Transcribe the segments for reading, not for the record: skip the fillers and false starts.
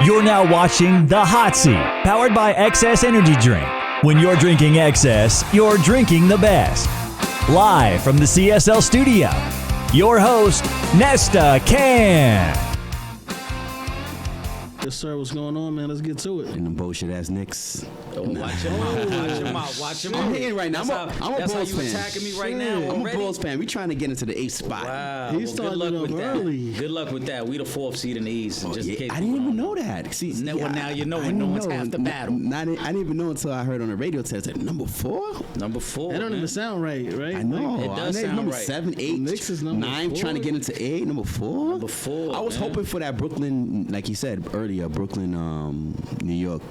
You're now watching The Hot Seat, powered by XS Energy Drink. When you're drinking XS, you're drinking the best. Live from the CSL studio, your host, Nesta Can. Yes, sir. What's going on, man? Let's get to it. And them bullshit ass Knicks. Oh, watch him out. Watch him out. I'm hitting right now. I'm a that's Bulls how you fan. attacking me right now I'm already? a Bulls fan. We trying to get into the 8th spot. Wow. He Well, started good luck up with early. that. Good luck with that. We the 4th seed in the East. Oh, Just in yeah. case I didn't even know that. See, Well, now you know I it. No didn't one's know. half the battle. I didn't even know until I heard on the radio today. I said, number 4? Number 4. That don't man. even sound right? I know. It does I named sound number right. 7, 8, Knicks is number 9, 4. trying to get into 8. Number 4? Number 4. I was man. hoping for that Brooklyn, like you said earlier, Brooklyn, New York,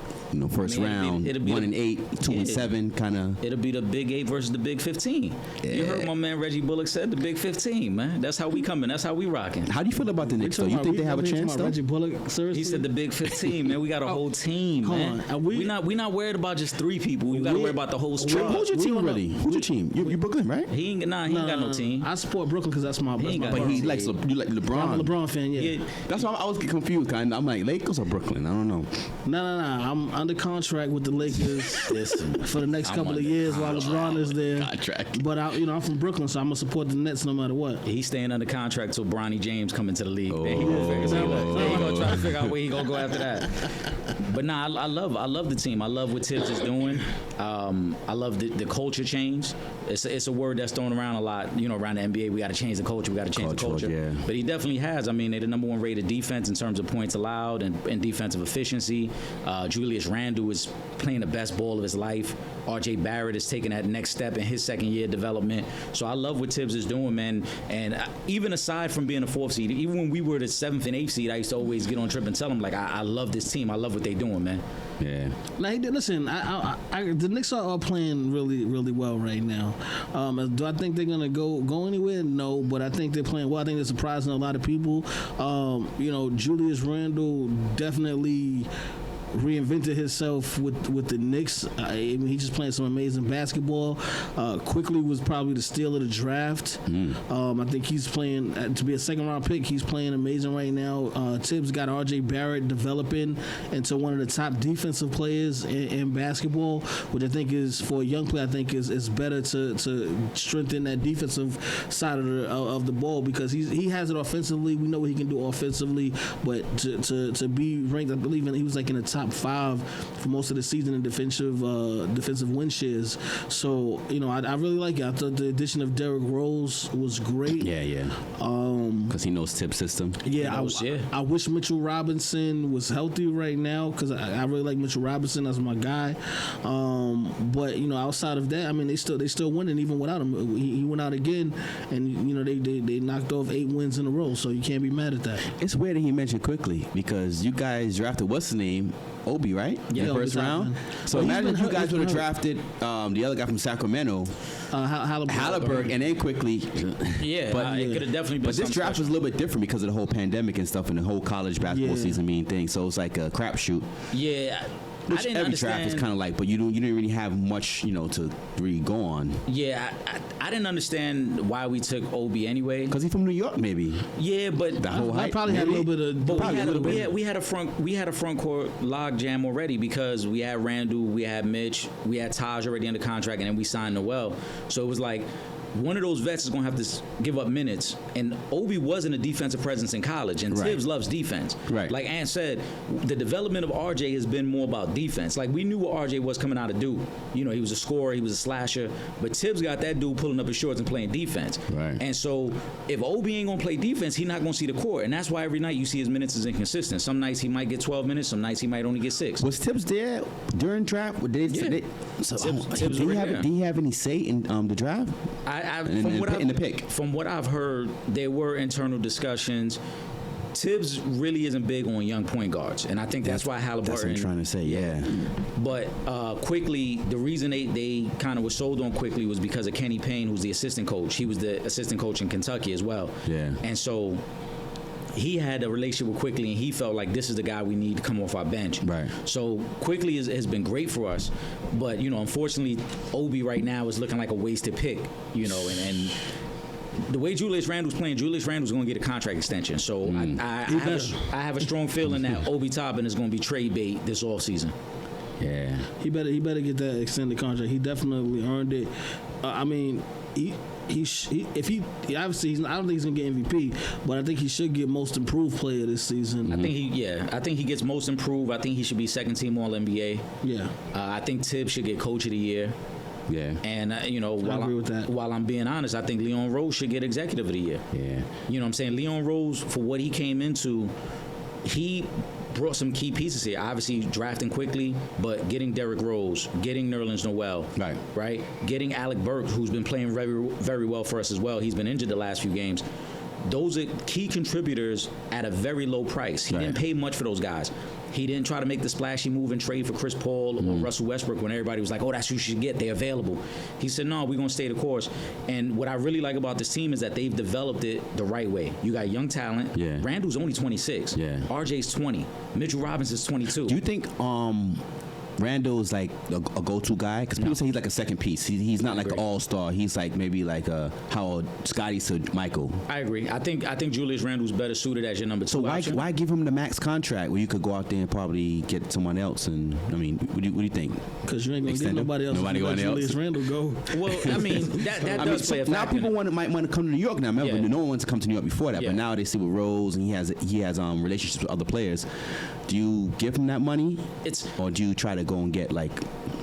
first I mean, round, it'd be 1 and 8, 2 and yeah. 7, kind of. It'll be the Big 8 versus the Big 15. You heard my man Reggie Bullock said the Big 15, man. That's how we coming. That's how we rocking. How do you feel about the Knicks, though? You think they have a chance, though? Reggie Bullock, seriously? He said the Big 15, man. We got a whole team, hold man. on. We not worried about just 3 people. We got to worry about the whole squad. Who's your We team, don't know. really? Who's your team? You Brooklyn, right? He ain't got no team. I support Brooklyn because that's my. He ain't got But no he team. likes you like LeBron. I'm a LeBron fan. Yeah. Yeah. That's why I was getting confused. Kind of. I'm like Lakers or Brooklyn. I don't know. No. I'm under contract with the Lakers for the next couple of years while LeBron is there. Contract. But I'm from Brooklyn, so I'm gonna support the Nets no matter what. He's staying under contract till Bronny James come into the league. Then he gonna figure Oh. he gonna try to figure out where he gonna go after that. But nah, I love the team. I love what Tibbs is doing. I love the culture change. It's a word that's thrown around a lot. Around the NBA, we got to change the culture. We got to change the culture. Yeah. But he definitely has. I mean, they're the number 1 rated defense in terms of points allowed and defensive efficiency. Julius Randle is playing the best ball of his life. R.J. Barrett is taking that next step in his second year development. So I love what Tibbs is doing, man. And even aside from being a 4th seed, even when we were the 7th and 8th seed, I used to always get on Trip and tell him, like, I love this team. I love what they doing, man. Yeah. Now, listen, the Knicks are all playing really, really well right now. Do I think they're gonna go anywhere? No, but I think they're playing well. I think they're surprising a lot of people. Julius Randle definitely reinvented himself with the Knicks. I mean, he's just playing some amazing basketball. Quickly was probably the steal of the draft. I think he's playing to be a 2nd-round pick. He's playing amazing right now. Tibbs got R.J. Barrett developing into one of the top defensive players in basketball, which I think is, for a young player, I think is better to strengthen that defensive side of the ball, because he has it offensively. We know what he can do offensively, but to be ranked, I believe he was like in the top 5 for most of the season in defensive win shares. So I really like it. I thought the addition of Derrick Rose was great. Yeah. Because he knows Tibbs' system. I wish Mitchell Robinson was healthy right now, because I really like Mitchell Robinson as my guy. But outside of that, I mean, they still winning even without him. He went out again, and they knocked off 8 wins in a row. So you can't be mad at that. It's weird that he mentioned quickly, because you guys drafted what's his name, Obi, right? Yeah, in the first Obi round. Toppin. So Well, he's imagine been if you hurt. guys He's would have been drafted the other guy from Sacramento, Halliburton, and then quickly. Yeah, But it could have definitely been. But this something draft special. was a little bit different because of the whole pandemic and stuff, and the whole college basketball Yeah. season being thing. So it's like a crapshoot. Yeah. Which I didn't every understand. draft is kind of like, but you didn't really have much, to really go on. Yeah, I didn't understand why we took Obi anyway. Because he's from New York, maybe. Yeah, but The whole I hype. probably had a maybe? little bit of. But probably a little bit. we had a front court log jam already, because we had Randall, we had Mitch, we had Taj already under contract, and then we signed Noel. So it was like, one of those vets is going to have to give up minutes. And Obi wasn't a defensive presence in college, and Right. Tibbs loves defense. Right. Like Ant said, the development of RJ has been more about defense. Like, we knew what RJ was coming out of Duke. He was a scorer, he was a slasher, but Tibbs got that dude pulling up his shorts and playing defense. Right. And so if Obi ain't going to play defense, he's not going to see the court. And that's why every night you see his minutes is inconsistent. Some nights he might get 12 minutes, some nights he might only get 6. Was Tibbs there during draft? Did he have any say in the draft? In the pick. From what I've heard, there were internal discussions. Tibbs really isn't big on young point guards, and I think that's why Halliburton. That's what I'm trying to say, yeah. But Quickly, the reason they kind of were sold on Quickly was because of Kenny Payne, who's the assistant coach. He was the assistant coach in Kentucky as well. Yeah. And so he had a relationship with Quickly, and he felt like this is the guy we need to come off our bench. Right. So Quickly has been great for us, but unfortunately, Obi right now is looking like a wasted pick. And the way Julius Randle's playing, Julius Randle's going to get a contract extension. So I have a strong feeling that Obi Toppin is going to be trade bait this offseason. Yeah. He better get that extended contract. He definitely earned it. I mean, if he obviously I don't think he's gonna get MVP, but I think he should get most improved player this season. I think he gets most improved. I think he should be second team All NBA. Yeah. I think Tibbs should get Coach of the Year. Yeah. And while I'm being honest, I think Leon Rose should get Executive of the Year. Yeah. You know what I'm saying? Leon Rose, for what he came into, he brought some key pieces here. Obviously, drafting quickly, but getting Derrick Rose, getting Nerlens Noel, right? Getting Alec Burks, who's been playing very, very well for us as well. He's been injured the last few games. Those are key contributors at a very low price. He didn't pay much for those guys. He didn't try to make the splashy move and trade for Chris Paul or Russell Westbrook when everybody was like, oh, that's who you should get. They're available. He said, no, we're going to stay the course. And what I really like about this team is that they've developed it the right way. You got young talent. Yeah. Randall's only 26. Yeah. RJ's 20. Mitchell Robinson's 22. Do you think Randall is like a go-to guy? Because people say he's like a second piece. He's not like an all-star. He's like maybe like how Scotty to Michael. I agree. I think Julius Randle's better suited as your number two. So why give him the max contract where you could go out there and probably get someone else? And I mean, what do you think? Because you ain't gonna get nobody else. Julius Randle go. Well, I mean that does play a factor. Now people might want to come to New York now. Remember, no one wants to come to New York before that, Yeah. but now they see with Rose and he has relationships with other players. Do you give him that money, or do you try to go and get like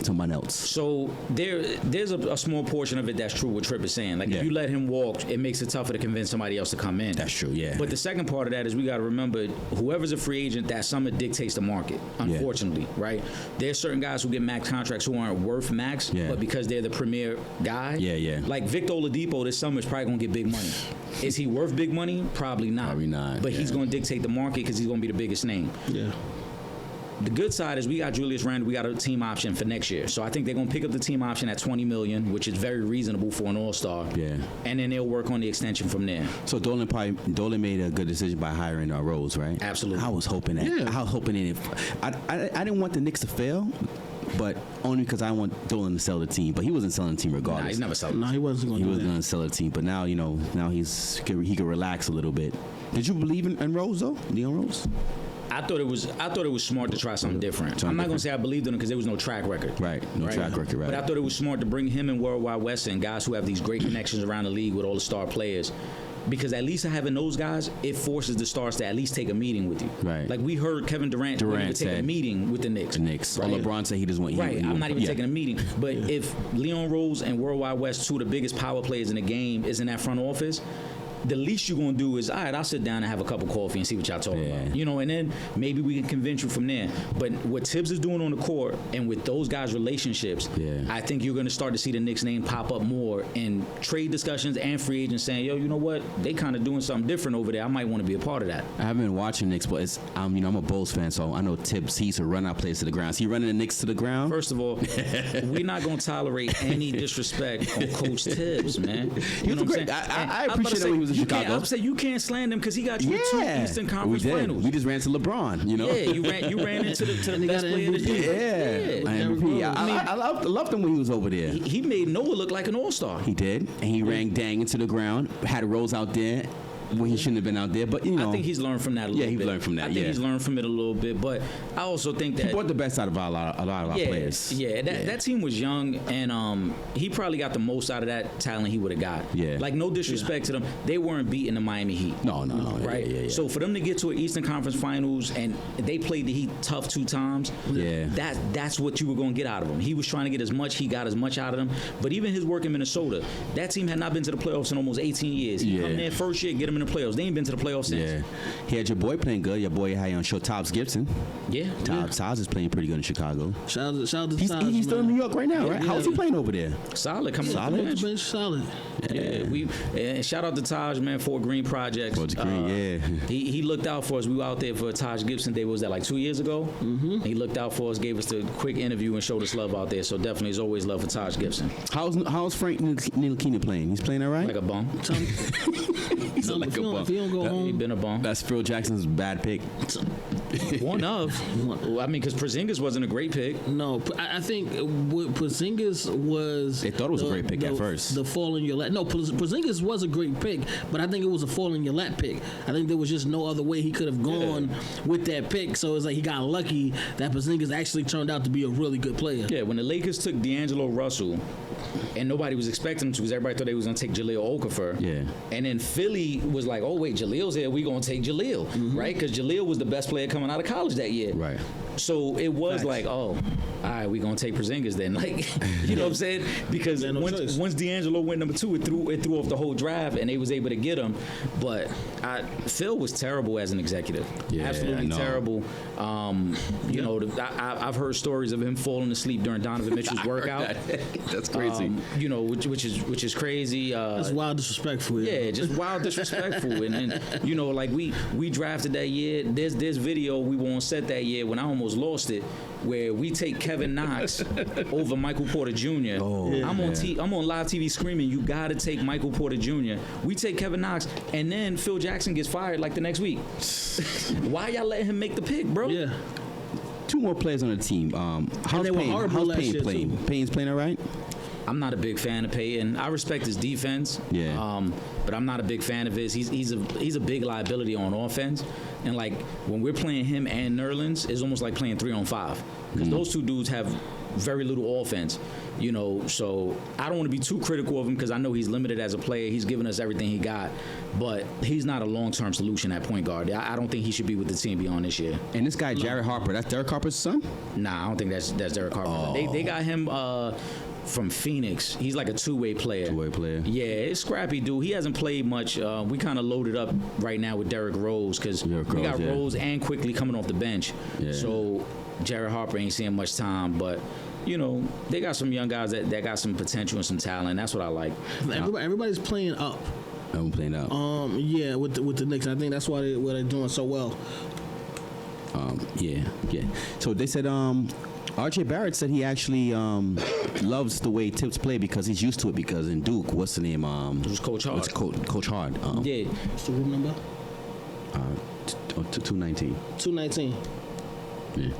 someone else? So there's a small portion of it that's true what Tripp is saying. Like if you let him walk, it makes it tougher to convince somebody else to come in. That's true, yeah. But the second part of that is we got to remember whoever's a free agent, that summer dictates the market, unfortunately, right? There's certain guys who get max contracts who aren't worth max, but because they're the premier guy. Yeah. Like Victor Oladipo this summer is probably going to get big money. Is he worth big money? Probably not. Probably not. But he's going to dictate the market because he's going to be the biggest name. Yeah. The good side is we got Julius Randle. We got a team option for next year. So I think they're going to pick up the team option at $20 million, which is very reasonable for an all-star. Yeah. And then they'll work on the extension from there. So Dolan made a good decision by hiring Rose, right? Absolutely. I was hoping that. Yeah. I was hoping it. I didn't want the Knicks to fail, but only because I want Dolan to sell the team. But he wasn't selling the team regardless. Nah, he's never selling. No, he wasn't going to do that. He wasn't going to sell the team. But now, now he could relax a little bit. Did you believe in Rose though, Leon Rose? I thought it was smart to try something different. I'm not going to say I believed in him because there was no track record. Right, no track record, right. But I thought it was smart to bring him and World Wide West and guys who have these great connections around the league with all the star players. Because at least having those guys, it forces the stars to at least take a meeting with you. Right. Like we heard Kevin Durant would take a meeting with the Knicks. Right. Or LeBron said he doesn't want. Right. I'm not even taking a meeting. But if Leon Rose and World Wide West, two of the biggest power players in the game, is in that front office, the least you're going to do is, all right, I'll sit down and have a cup of coffee and see what y'all talking about. And then maybe we can convince you from there. But what Tibbs is doing on the court and with those guys' relationships, I think you're going to start to see the Knicks name pop up more in trade discussions and free agents saying, yo, you know what? They kind of doing something different over there. I might want to be a part of that. I haven't been watching Knicks, but I'm a Bulls fan, so I know Tibbs, he used to run our players to the ground. Is he running the Knicks to the ground? First of all, we're not going to tolerate any disrespect on Coach Tibbs, man. He was great. I appreciate that when he was in Chicago. I'm saying you can't slander him because he got you two Eastern Conference Finals. We just ran to LeBron, Yeah, you ran into the best player of the year. MVP. I loved him when he was over there. He made Noah look like an all-star. He did, and he ran Dang into the ground. Had Rose out there when he shouldn't have been out there, but I think he's learned from that a little bit. Yeah, he learned from that. I think he's learned from it a little bit, but I also think that he brought the best out of a lot of our players. Yeah, that team was young, and he probably got the most out of that talent he would have got. Yeah, like no disrespect to them, they weren't beating the Miami Heat. No, right? Yeah. So for them to get to an Eastern Conference Finals and they played the Heat tough 2 times. Yeah, that's what you were going to get out of him. He was trying to get as much. He got as much out of them. But even his work in Minnesota, that team had not been to the playoffs in almost 18 years. He come there first year, get them in the playoffs. They ain't been to the playoffs since. Yeah, he had your boy playing good. Your boy had on show Tobbs Gibson. Yeah, Tobbs is playing pretty good in Chicago. Shout out to he's still in New York right now, right? How's he playing over there? Solid, coming off the bench. Solid. Yeah, and shout out to Taj, man, Fort Greene Projects. Fort Greene, He looked out for us. We were out there for Taj Gibson Day. Was that like 2 years ago? Mm-hmm. He looked out for us, gave us the quick interview, and showed us love out there. So definitely, there's always love for Taj Gibson. How's Frank Ntilikina playing? He's playing all right? Like a bum. He's like a bum. If he don't go home, He been a bum. That's Phil Jackson's bad pick. One of. I mean, because Porzingis wasn't a great pick. No, I think what Porzingis was. They thought it was a great pick at first. The fall in your lap. No, Porzingis was a great pick, but I think it was a fall in your lap pick. I think there was just no other way he could have gone with that pick. So it's like he got lucky that Porzingis actually turned out to be a really good player. Yeah, when the Lakers took D'Angelo Russell, and nobody was expecting him to because everybody thought they was going to take Jahlil Okafor. Yeah. And then Philly was like, oh, wait, Jalil's here. We going to take Jahlil, right? Because Jahlil was the best player coming out of college that year. Right. So it was like, oh, all right, we going to take Porzingis then. Like, you know what I'm saying? Because once D'Angelo went number 2, it threw off the whole draft, and they was able to get him. But Phil was terrible as an executive. Yeah, absolutely terrible. You know, I've heard stories of him falling asleep during Donovan Mitchell's workout. That's crazy. You know, which is crazy. That's wild disrespectful. Yeah, just wild disrespectful. and you know, like we drafted that year. There's video we were on set that year when I almost lost it, where we take Kevin Knox over Michael Porter Jr. Oh, yeah. I'm on live TV screaming, you got to take Michael Porter Jr. We take Kevin Knox, and then Phil Jackson gets fired like the next week. Why y'all letting him make the pick, bro? Yeah. 2 more players on the team. How's Payne playing? Payne's playing all right? I'm not a big fan of Payton. I respect his defense. Yeah. But I'm not a big fan of his. He's a big liability on offense. And like when we're playing him and Nerlens, it's almost like playing 3-on-5 because those two dudes have very little offense. You know, so I don't want to be too critical of him because I know he's limited as a player. He's given us everything he got, but he's not a long-term solution at point guard. I don't think he should be with the team beyond this year. And this guy, Jared Harper, that's Derek Harper's son? Nah, I don't think that's Derek Harper. Oh. They got him from Phoenix. He's like a two-way player. Yeah, it's scrappy, dude. He hasn't played much. We kind of loaded up right now with Derrick Rose because we got Rose and Quickly coming off the bench. Yeah. So Jared Harper ain't seeing much time, but you know, they got some young guys that got some potential and some talent. That's what I like. Everybody's playing up. I'm playing up. Yeah, with the Knicks. I think that's why they're doing so well. Yeah. So they said R.J. Barrett said he actually loves the way Tibbs play because he's used to it. Because in Duke, what's the name? It was Coach Hard. Coach Hard. Yeah. What's the room number? 219. 219. Yeah.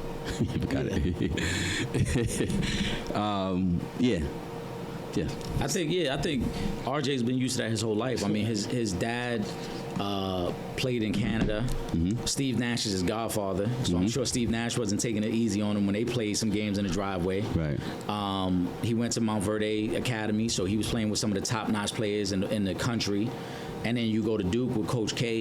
You got it. Yeah. I think RJ's been used to that his whole life. I mean, his dad played in Canada. Steve Nash is his godfather, so I'm sure Steve Nash wasn't taking it easy on him when they played some games in the driveway. Right. He went to Mount Verde Academy, so he was playing with some of the top-notch players in the country. And then you go to Duke with Coach K.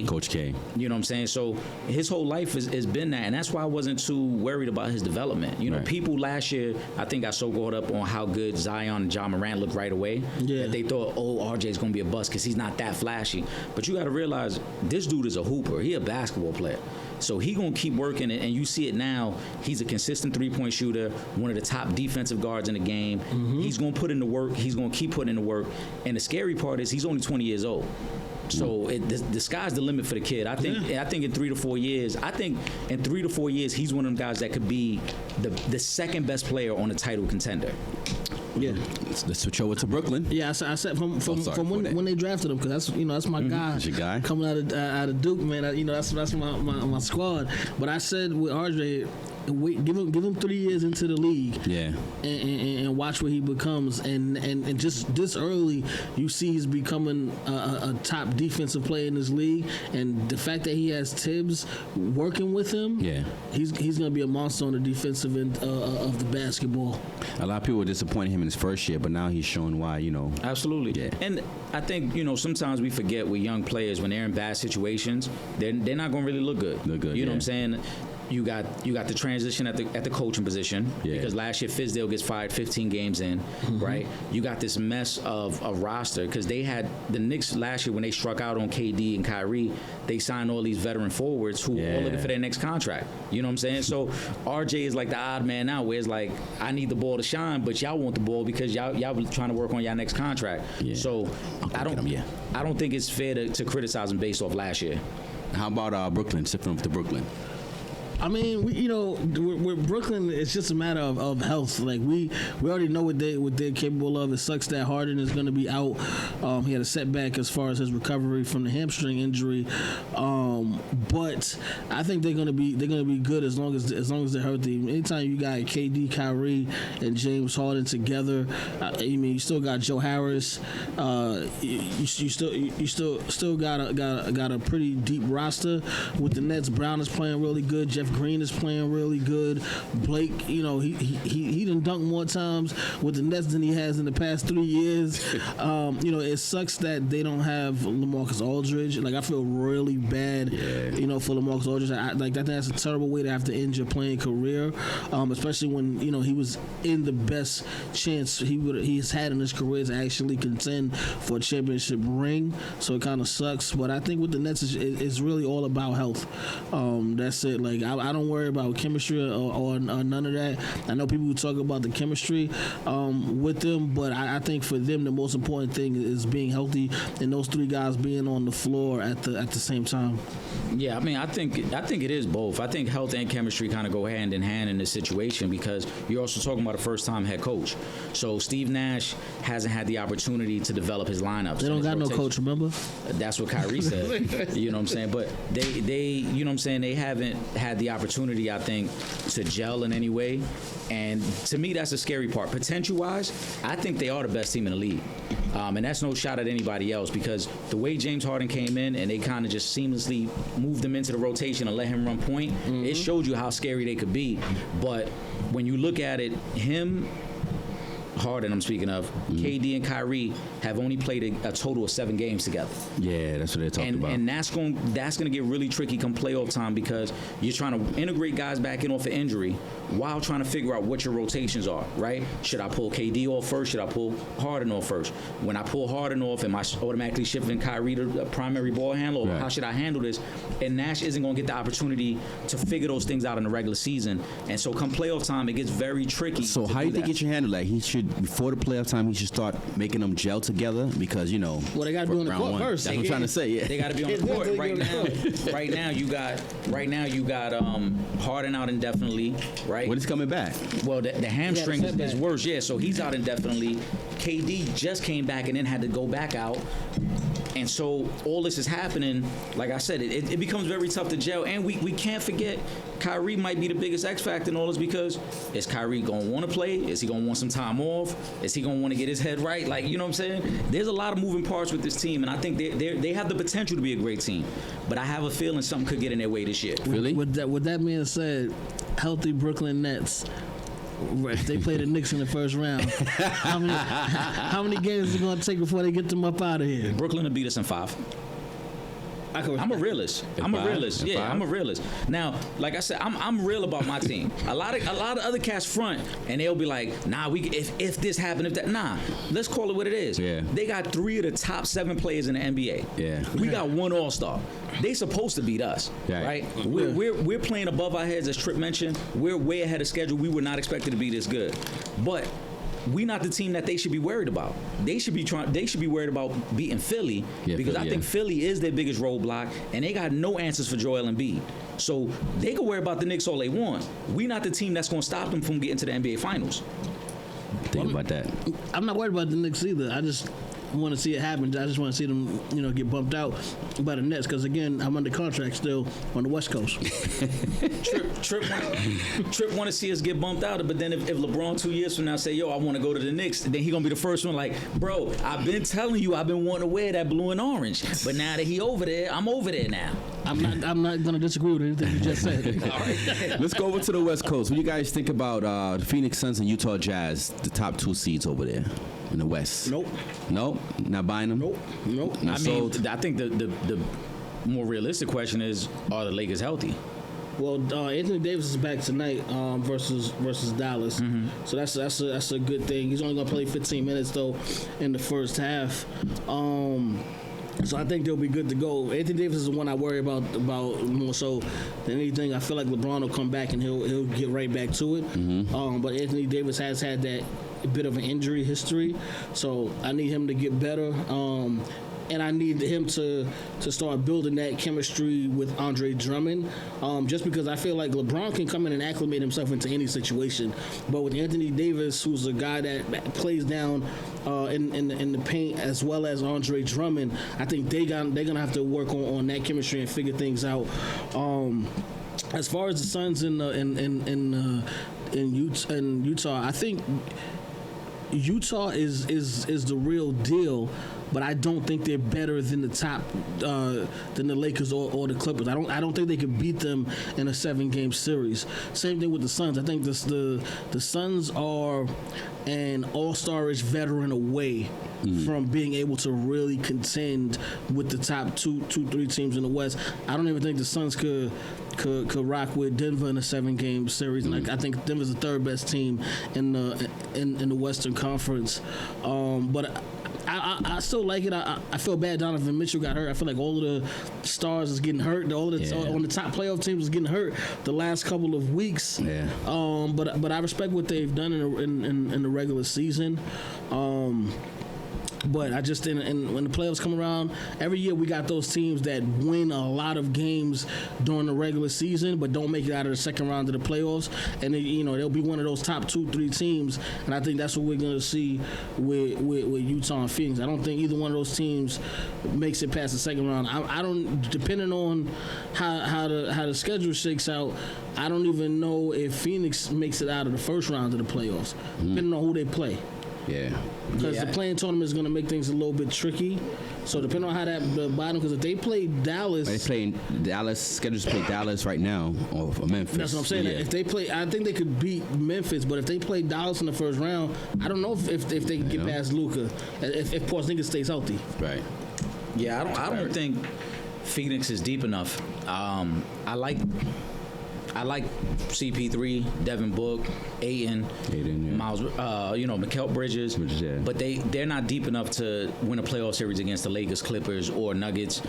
You know what I'm saying? So his whole life has been that. And that's why I wasn't too worried about his development. You know, people last year, I think got so caught up on how good Zion and Ja Morant looked right away. Yeah. That they thought, RJ's going to be a bust because he's not that flashy. But you got to realize this dude is a hooper. He a basketball player. So he going to keep working it, and you see it now. He's a consistent three-point shooter, one of the top defensive guards in the game. He's going to put in the work. He's going to keep putting in the work. And the scary part is he's only 20 years old. So the sky's the limit for the kid. I think in 3 to 4 years, he's one of them guys that could be the second best player on a title contender. Yeah, let's switch over to Brooklyn. Yeah, I said from when they drafted him because that's my guy. That's your guy coming out of Duke, man. That's my squad. But I said with RJ, give him 3 years into the league. Yeah, and watch what he becomes. And just this early, you see he's becoming a top defensive player in this league. And the fact that he has Tibbs working with him, he's gonna be a monster on the defensive end of the basketball. A lot of people were disappointed him in his first year, but now he's showing why. Absolutely. Yeah. And I think sometimes we forget with young players when they're in bad situations, they're not gonna really look good. You know what I'm saying? You got the transition at the coaching position because last year Fizdale gets fired 15 games in, right? You got this mess of a roster because they had the Knicks last year when they struck out on KD and Kyrie, they signed all these veteran forwards who are all looking for their next contract. You know what I'm saying? So RJ is like the odd man out where it's like, I need the ball to shine, but y'all want the ball because y'all trying to work on y'all next contract. Yeah. So I don't think it's fair to criticize him based off last year. How about Brooklyn? Shifting over to Brooklyn. I mean, with Brooklyn, it's just a matter of health. Like we already know what they're capable of. It sucks that Harden is going to be out. He had a setback as far as his recovery from the hamstring injury. But I think they're going to be good as long as they're healthy. Anytime you got KD, Kyrie, and James Harden together, you still got Joe Harris. You still got a pretty deep roster with the Nets. Brown is playing really good. Jeff Green is playing really good. Blake, he done dunked more times with the Nets than he has in the past 3 years. It sucks that they don't have LaMarcus Aldridge. Like, I feel really bad, for LaMarcus Aldridge. I think that's a terrible way to have to end your playing career, especially when he was in the best chance he's had in his career to actually contend for a championship ring. So it kind of sucks. But I think with the Nets, it's really all about health. That's it. Like, I don't worry about chemistry or none of that. I know people who talk about the chemistry with them, but I think for them the most important thing is being healthy and those three guys being on the floor at the same time. Yeah, I mean, I think it is both. I think health and chemistry kind of go hand in hand in this situation because you're also talking about a first-time head coach. So Steve Nash hasn't had the opportunity to develop his lineups. They don't got no coach, remember? That's what Kyrie said. You know what I'm saying? But they you know what I'm saying, they haven't had the opportunity, I think, to gel in any way. And to me, that's the scary part. Potential-wise, I think they are the best team in the league. And that's no shot at anybody else because the way James Harden came in and they kind of just seamlessly moved him into the rotation and let him run point, it showed you how scary they could be. But when you look at it, him, Harden, I'm speaking of, KD and Kyrie have only played a total of 7 games together. Yeah, that's what they're talking about. And that's going to get really tricky come playoff time because you're trying to integrate guys back in off of injury while trying to figure out what your rotations are, right? Should I pull KD off first? Should I pull Harden off first? When I pull Harden off, am I automatically shifting Kyrie to a primary ball handler? Or how should I handle this? And Nash isn't going to get the opportunity to figure those things out in the regular season. And so come playoff time, it gets very tricky. So how do you think it should handle that? He should, before the playoff time, he should start making them gel together because, well, they got to be on the court first. That's what I'm trying to say, yeah. They got to be on the court. Right now you got Harden out indefinitely, right? When is coming back? Well, the hamstring is worse, yeah. So he's out indefinitely. KD just came back and then had to go back out. And so all this is happening, like I said, it becomes very tough to gel. And we can't forget, Kyrie might be the biggest X factor in all this because is Kyrie going to want to play? Is he going to want some time off? Is he going to want to get his head right? Like, you know what I'm saying? There's a lot of moving parts with this team, and I think they have the potential to be a great team. But I have a feeling something could get in their way this year. Really? With that being said, healthy Brooklyn Nets, if they play the Knicks in the first round, how many games is it going to take before they get them up out of here? Brooklyn will beat us in 5. I'm a realist. I'm a realist. Now, like I said, I'm real about my team. A lot of other cats front, and they'll be like, nah, if this happened, if that, nah. Let's call it what it is. Yeah. They got 3 of the top 7 players in the NBA. Yeah. We got 1 All-Star. They supposed to beat us, right? We're playing above our heads, as Tripp mentioned. We're way ahead of schedule. We were not expected to be this good, but we're not the team that they should be worried about. They should be worried about beating Philly because I think Philly is their biggest roadblock, and they got no answers for Joel Embiid. So they can worry about the Knicks all they want. We're not the team that's going to stop them from getting to the NBA Finals. Think about that. I'm not worried about the Knicks either. I just want to see it happen. I just want to see them, get bumped out by the Nets because, again, I'm under contract still on the West Coast. Tripp want to see us get bumped out, but then if LeBron 2 years from now say, yo, I want to go to the Knicks, then he going to be the first one like, bro, I've been telling you I've been wanting to wear that blue and orange, but now that he over there, I'm over there now. I'm not going to disagree with anything you just said. All right. Let's go over to the West Coast. What do you guys think about the Phoenix Suns and Utah Jazz, the top 2 seeds over there in the West? Nope. Not buying them? Nope. Not sold? I think the more realistic question is, are the Lakers healthy? Well, Anthony Davis is back tonight versus Dallas, so that's a good thing. He's only going to play 15 minutes though in the first half. So I think they'll be good to go. Anthony Davis is the one I worry about more so than anything. I feel like LeBron will come back and he'll get right back to it. But Anthony Davis has had that bit of an injury history, so I need him to get better. and I need him to start building that chemistry with Andre Drummond. Just because I feel like LeBron can come in and acclimate himself into any situation, but with Anthony Davis, who's a guy that plays down in the paint as well as Andre Drummond, I think they're gonna have to work on that chemistry and figure things out. As far as the Suns in Utah, I think Utah is the real deal, but I don't think they're better than the top than the Lakers or the Clippers. I don't think they could beat them in a 7-game series. Same thing with the Suns. I think the Suns are an all-star-ish veteran away from being able to really contend with the top 3 teams in the West. I don't even think the Suns could rock with Denver in a 7-game series. Like, I think Denver's the 3rd best team in the Western Conference. But I still like it. I feel bad Donovan Mitchell got hurt. I feel like all of the stars is getting hurt. All on the top playoff teams is getting hurt the last couple of weeks. Yeah. But I respect what they've done in the regular season. But I just when the playoffs come around, every year we got those teams that win a lot of games during the regular season, but don't make it out of the second round of the playoffs. And they'll be one of those top 2-3 teams. And I think that's what we're going to see with Utah and Phoenix. I don't think either one of those teams makes it past the second round. I don't. Depending on how the schedule shakes out, I don't even know if Phoenix makes it out of the first round of the playoffs, depending on who they play. Yeah. Because the playing tournament is going to make things a little bit tricky. So depending on how the bottom, because if they play Dallas, they playing Dallas. Scheduled to play Dallas right now or Memphis. That's what I'm saying. Yeah. If they play, I think they could beat Memphis. But if they play Dallas in the first round, I don't know if they can get past Luka. If Porzingis stays healthy. Right. Yeah, I don't think Phoenix is deep enough. I like CP3, Devin Book, Ayton, Miles, Mikal Bridges, but they're not deep enough to win a playoff series against the Lakers, Clippers, or Nuggets.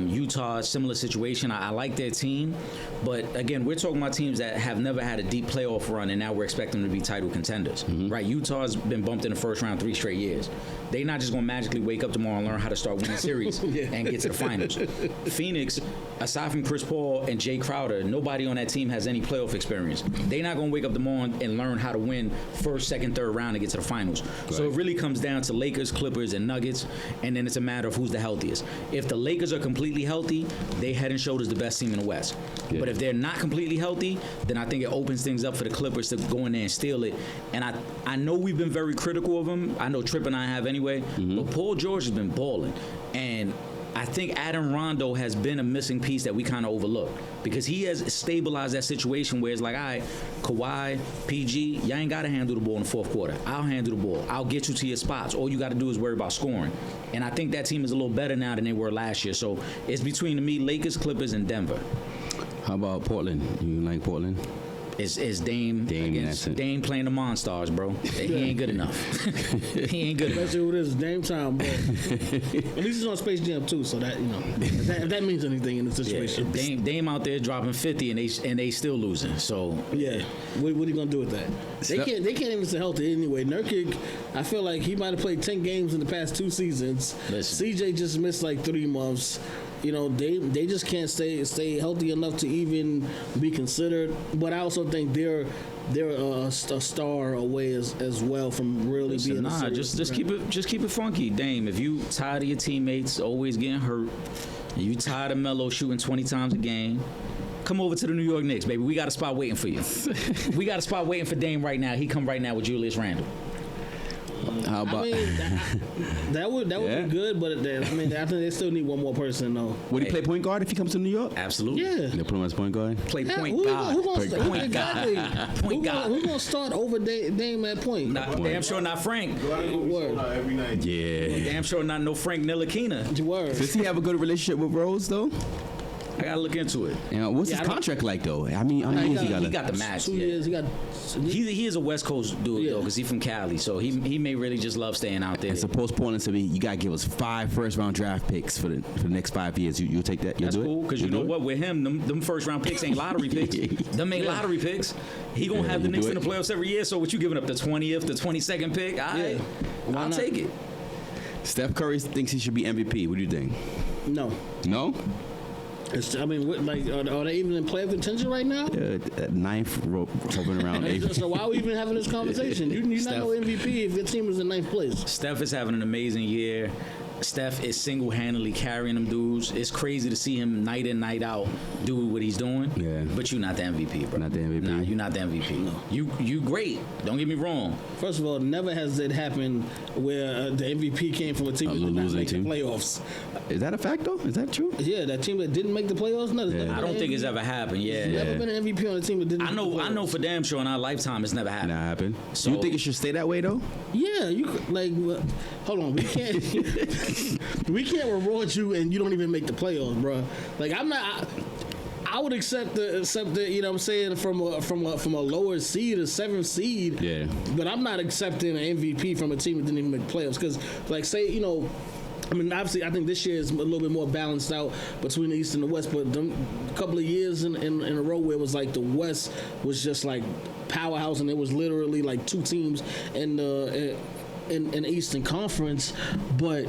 Utah, similar situation. I like their team, but again, we're talking about teams that have never had a deep playoff run, and now we're expecting them to be title contenders, right? Utah's been bumped in the first round 3 straight years. They're not just going to magically wake up tomorrow and learn how to start winning series and get to the finals. Phoenix, aside from Chris Paul and Jay Crowder, nobody on that team has any playoff experience. They're not going to wake up tomorrow and learn how to win first, second, third round and get to the finals. Right. So it really comes down to Lakers, Clippers, and Nuggets, and then it's a matter of who's the healthiest. If the Lakers are completely healthy, they head and shoulders the best team in the West. Yeah. But if they're not completely healthy, then I think it opens things up for the Clippers to go in there and steal it. And I know we've been very critical of them. I know Tripp and I have anyway. But Paul George has been balling. And I think Adam Rondo has been a missing piece that we kind of overlooked because he has stabilized that situation where it's like, all right, Kawhi, PG, y'all ain't got to handle the ball in the fourth quarter. I'll handle the ball. I'll get you to your spots. All you got to do is worry about scoring. And I think that team is a little better now than they were last year. So it's between me, Lakers, Clippers, and Denver. How about Portland? You like Portland? It's Dame playing the Monstars, bro. He ain't good enough. He ain't good enough. Especially with this Dame time, bro. At least he's on Space Jam too, so that if that means anything in the situation. Yeah, Dame out there dropping 50 and they still losing. So yeah, what are you gonna do with that? They can't even stay healthy anyway. Nurkic, I feel like he might have played 10 games in the past 2 seasons. Listen. CJ just missed like 3 months. They just can't stay healthy enough to even be considered. But I also think they're a star away as well from really being. Just keep it funky, Dame. If you tired of your teammates always getting hurt, and you tired of Melo shooting 20 times a game, come over to the New York Knicks, baby. We got a spot waiting for you. We got a spot waiting for Dame right now. He come right now with Julius Randle. How about that would be good, but I think they still need one more person though. Would he play point guard if he comes to New York? Absolutely. Yeah. They'll put him as point guard. Play point guard. Point guard. Who's gonna start over Dame at point? Damn sure not Frank. Word. Every night. Yeah. Damn sure not no Frank Ntilikina. Word. Does he have a good relationship with Rose though? I gotta look into it. What's his contract like though? I mean, he got the match. 2 years. He is a West Coast dude though, because he's from Cali, so he may really just love staying out there. And suppose Portland to be, you gotta give us 5 first-round draft picks for the next 5 years. You'll take that. That's cool, because you know what? With him, them first-round picks ain't lottery picks. Them ain't lottery picks. He gonna have the Knicks in the playoffs every year. So what you giving up, the 20th, the 22nd pick? I'll take it. Steph Curry thinks he should be MVP. What do you think? No. No? I mean, like, are they even in playoff contention right now? Ninth, hovering around eighth. So why are we even having this conversation? You're not no MVP if your team is in ninth place. Steph is having an amazing year. Steph is single-handedly carrying them dudes. It's crazy to see him night in, night out do what he's doing. Yeah. But you're not the MVP, bro. Not the MVP? Nah, you're not the MVP. No. You great. Don't get me wrong. First of all, never has it happened where the MVP came from a team that did not make the playoffs. Is that a fact, though? Is that true? Yeah, that team that didn't make the playoffs. No, I don't think it's ever happened. Yeah. There's never been an MVP on a team that didn't. I know for damn sure in our lifetime it's never happened. Not happened. So you think it should stay that way, though? Yeah, you like. Hold on, we can't. We can't reward you and you don't even make the playoffs, bro. Like I'm not. I would accept the you know what I'm saying from a lower seed, a 7th seed. Yeah. But I'm not accepting an MVP from a team that didn't even make the playoffs because, like, say I mean, obviously, I think this year is a little bit more balanced out between the East and the West. But a couple of years in a row where it was like the West was just like powerhouse, and it was literally like 2 teams in the Eastern Conference, but.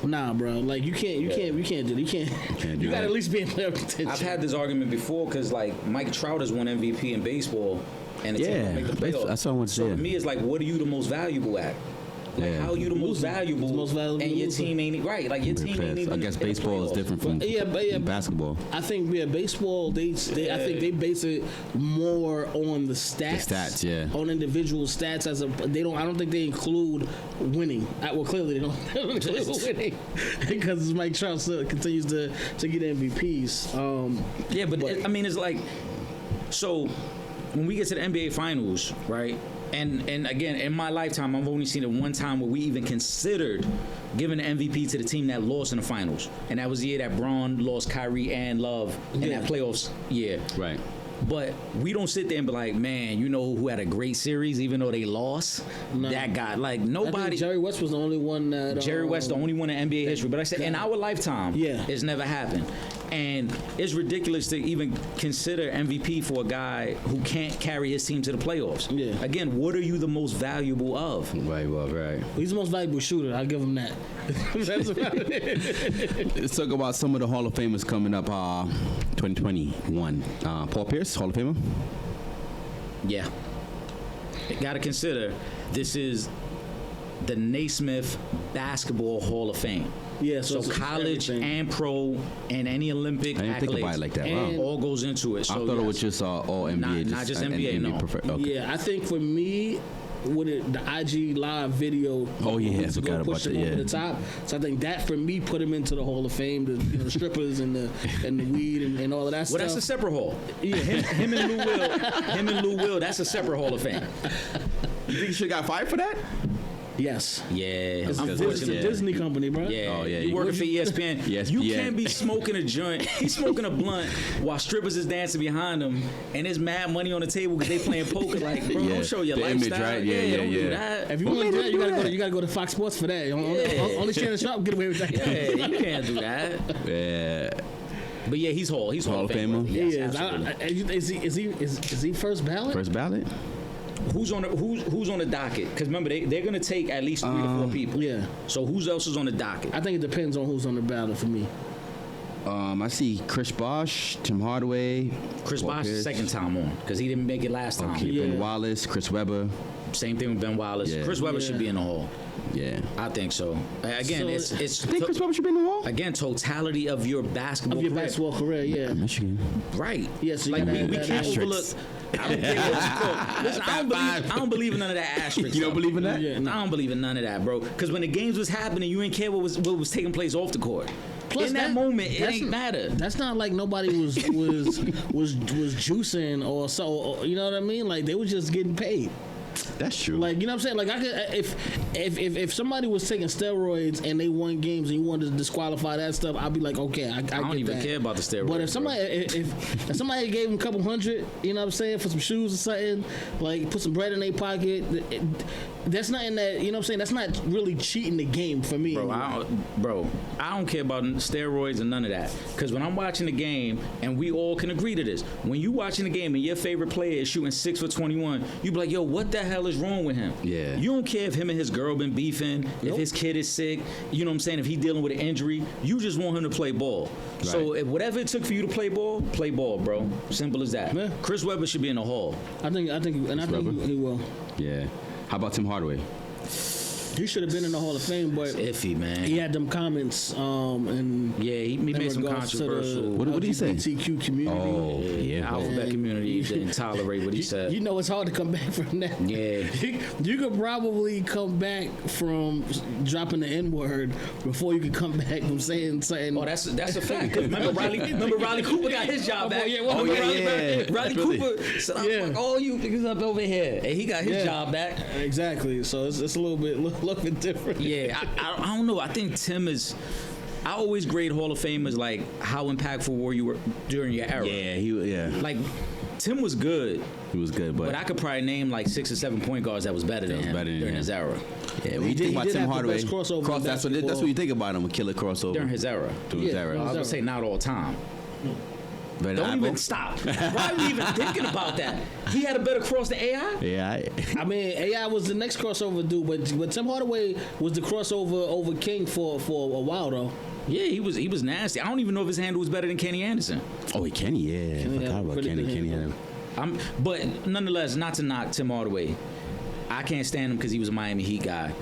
Nah, bro. Like you can't do that. You gotta at least be in playoff contention. I've had this argument before because like Mike Trout has won MVP in baseball, and the team don't make the playoffs. That's what I want to say. So to me, it's like, what are you the most valuable at? Like, how are you the most valuable? And your team ain't right. Like your team ain't even. I guess baseball is different from basketball. I think baseball. I think they base it more on the stats. The stats, yeah. On individual stats I don't think they include winning. Well, clearly they don't include winning because Mike Trout still continues to get MVPs. I mean, it's like so when we get to the NBA Finals, right? And again, in my lifetime, I've only seen it one time where we even considered giving the MVP to the team that lost in the finals. And that was the year that Braun lost Kyrie and Love in that playoffs year. Right. But we don't sit there and be like, man, you know who had a great series even though they lost? No. That guy. Like, nobody. I think Jerry West was the only one that... Jerry West, the only one in NBA history. But I said, in our lifetime, it's never happened. And it's ridiculous to even consider MVP for a guy who can't carry his team to the playoffs. Yeah. Again, what are you the most valuable of? Right, well, right. He's the most valuable shooter. I'll give him that. That's about it. Let's talk about some of the Hall of Famers coming up 2021. Paul Pierce, Hall of Famer? Yeah. Got to consider this is the Naismith Basketball Hall of Fame. Yeah, so college and pro and any Olympic accolades. I didn't think about it like that. Wow. All goes into it. So I thought it was just all NBA. Not just NBA, no. Okay. Yeah, I think for me, with the IG live video. Oh yeah, I forgot about that. Over the top. So I think that for me put him into the Hall of Fame. The strippers and the weed and all of that stuff. Well, that's a separate hall. Yeah, him and Lou Will. That's a separate Hall of Fame. You think he should have got fired for that? Yes. Yeah. It's a Disney company, bro. Yeah. Oh, yeah. You working for ESPN. Yes. You can't be smoking a joint. He's smoking a blunt while strippers is dancing behind him, and there's mad money on the table because they playing poker. Like, bro, don't show your lifestyle. Image, right? Yeah. Don't do that. If you want to do that, you gotta go to Fox Sports for that. Only Shannon Sharp get away with that. Yeah, you can't do that. Yeah. But yeah, he's Hall of Famer. Yes, is he first ballot? First ballot. Who's on the docket? Because remember, they're gonna take at least 3 to 4 people. Yeah. So who else is on the docket? I think it depends on who's on the ballot for me. I see Chris Bosh, Tim Hardaway. Chris Bosh is second time on because he didn't make it last time. Ben Wallace, Chris Webber. Same thing with Ben Wallace. Yeah. Chris Webber should be in the Hall. Yeah, I think so. Again, it's. I think Chris Webber should be in the Hall. Again, totality of your basketball career. Yeah. Michigan. Right. Yes. Like we can't overlook. I don't care what it's called. Listen, I don't believe in none of that asterisk. You don't believe in that? Yeah, no. I don't believe in none of that, bro. Because when the games was happening, you didn't care what was taking place off the court. Plus in that moment, it ain't matter. That's not like nobody was juicing or so. You know what I mean? Like they were just getting paid. That's true. Like, you know what I'm saying? Like, I could if somebody was taking steroids and they won games and you wanted to disqualify that stuff, I'd be like, okay, I don't even care about the steroids. But if somebody gave them a couple hundred, you know what I'm saying, for some shoes or something, like put some bread in their pocket, that's not in that. You know what I'm saying? That's not really cheating the game for me. Bro, I don't care about steroids and none of that. Because when I'm watching the game, and we all can agree to this, when you watching the game and your favorite player is shooting 6 for 21, you be like, yo, what the hell hell is wrong with him? Yeah. You don't care if him and his girl been beefing, if his kid is sick, you know what I'm saying, if he dealing with an injury. You just want him to play ball. Right. So if whatever it took for you to play ball, bro. Simple as that. Yeah. Chris Webber should be in the Hall. I think he will. Yeah. How about Tim Hardaway? He should have been in the Hall of Fame, but It's iffy, man. he had them comments and Yeah, he made some controversial. What did he say? LGBTQ community. Oh, yeah. Alphabet community didn't tolerate what he said. You know it's hard to come back from that. Yeah. You could probably come back from dropping the N-word before you could come back from saying something. Oh, that's a fact. Remember Riley Cooper got his job back. yeah, well, Riley Cooper said, "I'll fuck all you niggas up over here," and he got his job back. Exactly. So it's a little bit different. Yeah, I don't know. I think Tim is. I always grade Hall of Famers like how impactful were you during your era. Yeah, Like Tim was good, he was good, but I could probably name like 6 or 7 point guards that was better than him during his era. yeah, when you think about did Tim have the Hardaway, best crossover in that's what you think about him, a killer crossover. During his era. During his Yeah, era. I was gonna say not all time. But Don't even stop. Why are we even thinking about that? He had a better cross than AI. Yeah, I mean, AI was the next crossover dude, but Tim Hardaway was the crossover over King for a while though. Yeah, he was nasty. I don't even know if his handle was better than Kenny Anderson. Oh, Kenny, yeah. I forgot about pretty Kenny. good Kenny handle. had him. But nonetheless, not to knock Tim Hardaway. I can't stand him because he was a Miami Heat guy.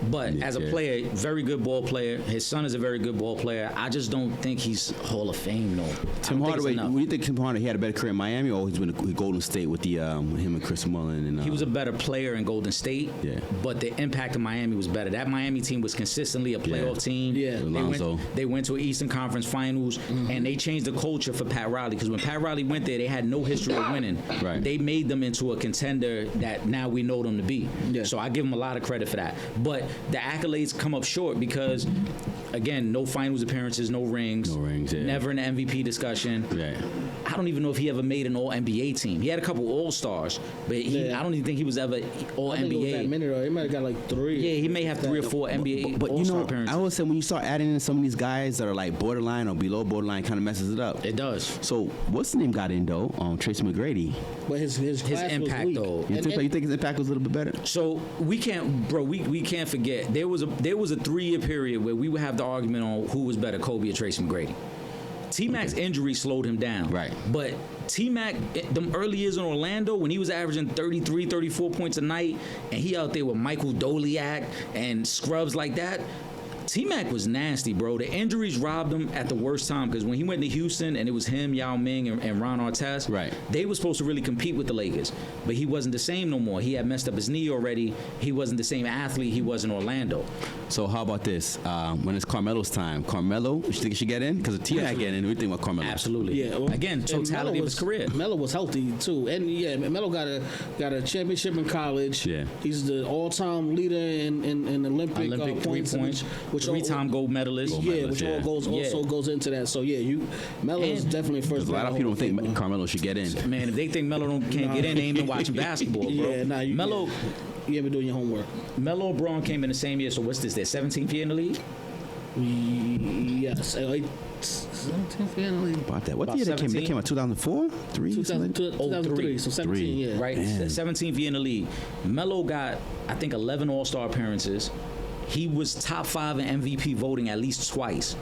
But as a player, very good ball player. His son is a very good ball player. I just don't think he's Hall of Fame, though. Tim Hardaway, what do you think Tim Hardaway, he had a better career in Miami, or he's been in Golden State with the him and Chris Mullin? And, He was a better player in Golden State, Yeah. but the impact of Miami was better. That Miami team was consistently a playoff team. Yeah. Lonzo. They went to an Eastern Conference Finals, and they changed the culture for Pat Riley, because when Pat Riley went there, they had no history of winning. Right. They made them into a contender that now we know them to be. Yeah. So I give them a lot of credit for that. But the accolades come up short because, again, no finals appearances, no rings. No rings, yeah. Never an MVP discussion. Right. I don't even know if he ever made an All-NBA team. He had a couple All-Stars, but I don't even think he was ever I think it was that All-NBA. many though. He might have got like 3. Yeah, he may have 3 or 4 NBA But you All-Star know, appearances. I always say when you start adding in some of these guys that are like borderline or below borderline, kind of messes it up. It does. So what's the name got in though? Tracy McGrady. But his class impact, was weak. though. You think his impact was a little bit better? So we can't forget there was a 3-year period where we would have the argument on who was better, Kobe or Tracy McGrady. T-Mac's injury slowed him down. Right. But T-Mac, them early years in Orlando, when he was averaging 33, 34 points a night, and he out there with Michael Doliak and scrubs like that, T-Mac was nasty, bro. The injuries robbed him at the worst time, because when he went to Houston and it was him, Yao Ming, and Ron Artest, Right. they were supposed to really compete with the Lakers. But he wasn't the same no more. He had messed up his knee already. He wasn't the same athlete he was in Orlando. So how about this? When it's Carmelo's time, Carmelo, you think he should get in? Because if T-Mac get in, we think about Carmelo. Absolutely. Yeah. Well, Again, and totality Melo of his career. Melo was healthy too, and yeah, Melo got a championship in college. Yeah. He's the all-time leader in Olympic Olympic points, which three-time gold medalist. Yeah, medalist, which yeah. also goes into that. So yeah, Melo is And definitely first. A lot of people don't think Carmelo should get in. Man, if they think Melo can't get in, they ain't been watching basketball, bro. Yeah, nah, Melo you ain't been doing your homework. and Braun came in the same year, so what's this, their 17th year in the league? Yes, 17th year in the league. About that. What About year they came? 17? They came out 2004, 3, 2003, so 17, Three. yeah. Right? Damn. 17th year in the league. Melo got, I think, 11 All-Star appearances. He was top 5 in MVP voting at least twice.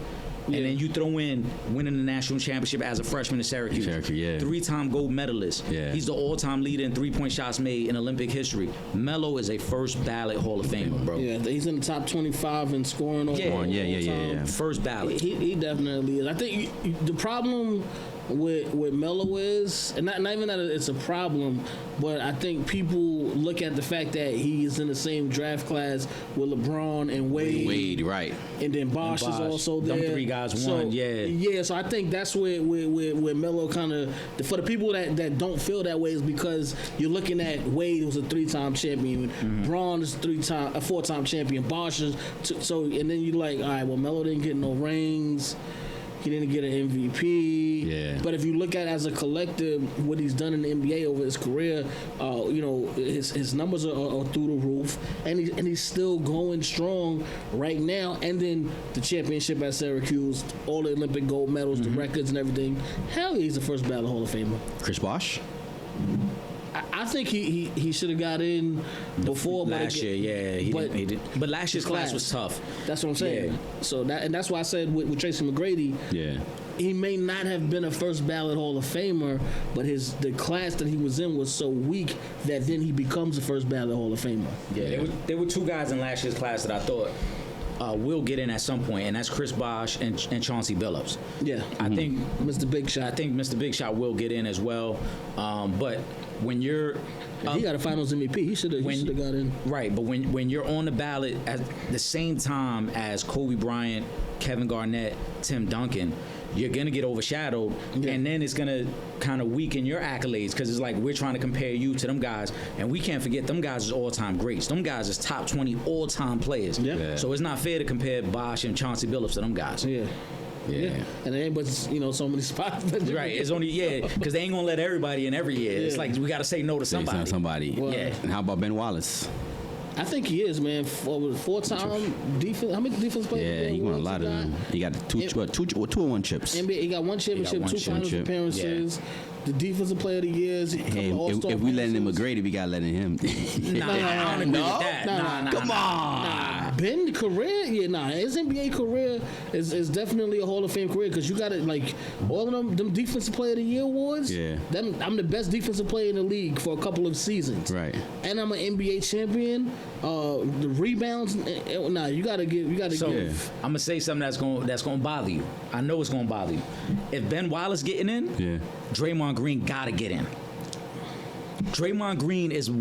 Yeah. And then you throw in winning the national championship as a freshman in Syracuse. Yeah. 3-time gold medalist. Yeah. He's the all-time leader in three-point shots made in Olympic history. Melo is a first ballot Hall of Famer, bro. Yeah, he's in the top 25 in scoring. Yeah. First ballot. He definitely is. I think the problem with Melo is, and not even that it's a problem, but I think people look at the fact that he is in the same draft class with LeBron and Wade, right. and then Bosh is Bosh. also Them there. three guys So, won, yeah. Yeah, so I think that's where Melo kind of, for the people that don't feel that way, is because you're looking at Wade was a 3-time champion, Braun is a 4-time champion, Bosh is, so, and then you're like, all right, well, Melo didn't get no rings. He didn't get an MVP. Yeah. But if you look at it as a collective, what he's done in the NBA over his career, his numbers are through the roof, and he's still going strong right now. And then the championship at Syracuse, all the Olympic gold medals, the records and everything. Hell, he's the first ballot Hall of Famer. Chris Bosh. I think he should have got in before last year. Yeah, he didn't. But last year's class was tough. That's what I'm saying. Yeah. So that's why I said with Tracy McGrady. Yeah. He may not have been a first ballot Hall of Famer, but the class that he was in was so weak that then he becomes a first ballot Hall of Famer. Yeah, there were two guys in last year's class that I thought will get in at some point, and that's Chris Bosh and Chauncey Billups. Yeah, I think Mr. Big Shot. I think Mr. Big Shot will get in as well. But when you're he got a Finals MVP. He should have got in. Right, but when you're on the ballot at the same time as Kobe Bryant, Kevin Garnett, Tim Duncan, you're going to get overshadowed, and then it's going to kind of weaken your accolades because it's like we're trying to compare you to them guys, and we can't forget them guys is all-time greats. Them guys is top 20 all-time players. Yeah. So it's not fair to compare Bosh and Chauncey Billups to them guys. Yeah. And it ain't but so many spots. Right, it's only because they ain't gonna let everybody in every year. It's like we got to say no to somebody. Well, yeah. And how about Ben Wallace? I think he is, man. Four-time defense. How many defense players? Yeah, he won a lot of them. He got two or one chips. NBA, he got one championship, two finals appearances. The defensive player of the years. Hey, if we letting him McGrady, we gotta let him. Nah, I don't agree with that. Nah, come on. Ben career, his NBA career is definitely a Hall of Fame career because you got it like all of them defensive player of the year awards. Yeah, I'm the best defensive player in the league for a couple of seasons. Right, and I'm an NBA champion. The rebounds, you gotta give. So I'm gonna say something that's gonna bother you. I know it's gonna bother you. If Ben Wallace getting in, Draymond Green gotta get in. Draymond Green is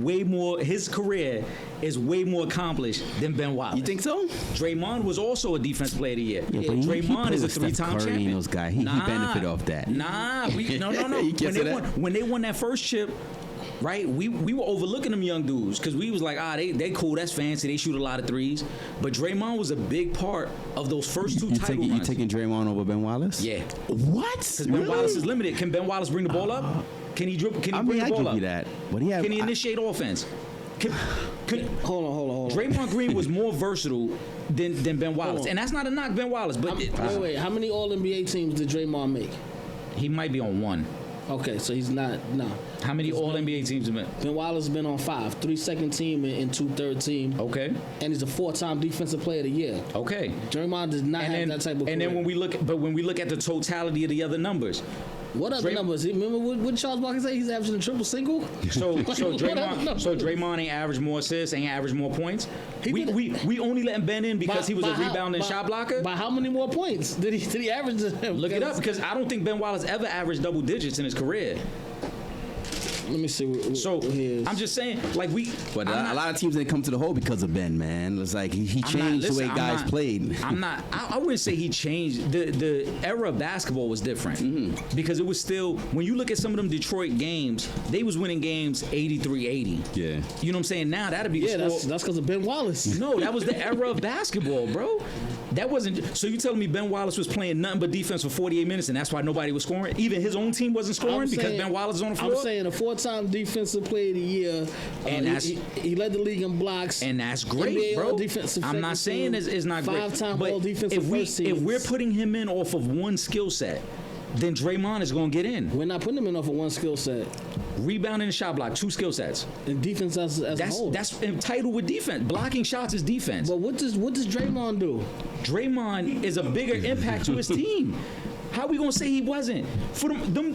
his career is way more accomplished than Ben Wallace. You think so? Draymond was also a defensive player of the year. Yeah, but Draymond is a Steph 3-time Curry champion. And those guys, he benefited off that. No. You When they won that first chip, right? We were overlooking them young dudes because we was like, they cool, that's fancy, they shoot a lot of threes. But Draymond was a big part of those first two title runs. You taking Draymond over Ben Wallace? Yeah. What? Because Ben Wallace is limited. Can Ben Wallace bring the ball up? Can he dribble? Can he bring the ball up? I give you that. But can he initiate offense? Hold on. Draymond Green was more versatile than Ben Wallace, and that's not a knock Ben Wallace. But wait. How many All NBA teams did Draymond make? He might be on one. Okay, so he's not. No. How many All NBA teams have been? Ben Wallace has been on 5, 3 second team and 2 third team. Okay. And he's a 4-time defensive player of the year. Okay. Draymond does not have that type of. And then when we look at the totality of the other numbers. What other numbers? Remember what Charles Barkley said? He's averaging a triple single. So Draymond ain't average more assists, ain't average more points. We only letting Ben in because he was a rebounding shot blocker. By how many more points did he average? Look it up because I don't think Ben Wallace ever averaged double digits in his career. Let me see. I'm just saying, like But a lot of teams didn't come to the hole because of Ben, man. It's like he changed the way guys played. I wouldn't say he changed. The era of basketball was different because it was still when you look at some of them Detroit games, they was winning games 83-80. Yeah. You know what I'm saying? Now that'd be that's because of Ben Wallace. No, that was the era of basketball, bro. That wasn't. So you telling me Ben Wallace was playing nothing but defense for 48 minutes, and that's why nobody was scoring? Even his own team wasn't scoring because Ben Wallace is on the floor. I'm saying a 4-time defensive player of the year, and he led the league in blocks, and that's great, bro. I'm not saying it's not great, 5-time All Defensive first team. If we're putting him in off of one skill set, then Draymond is going to get in. We're not putting him in off of one skill set. Rebounding and shot block, 2 skill sets. And defense as a whole. That's entitled with defense. Blocking shots is defense. But what does Draymond do? Draymond is a bigger impact to his team. How we gonna say he wasn't? For them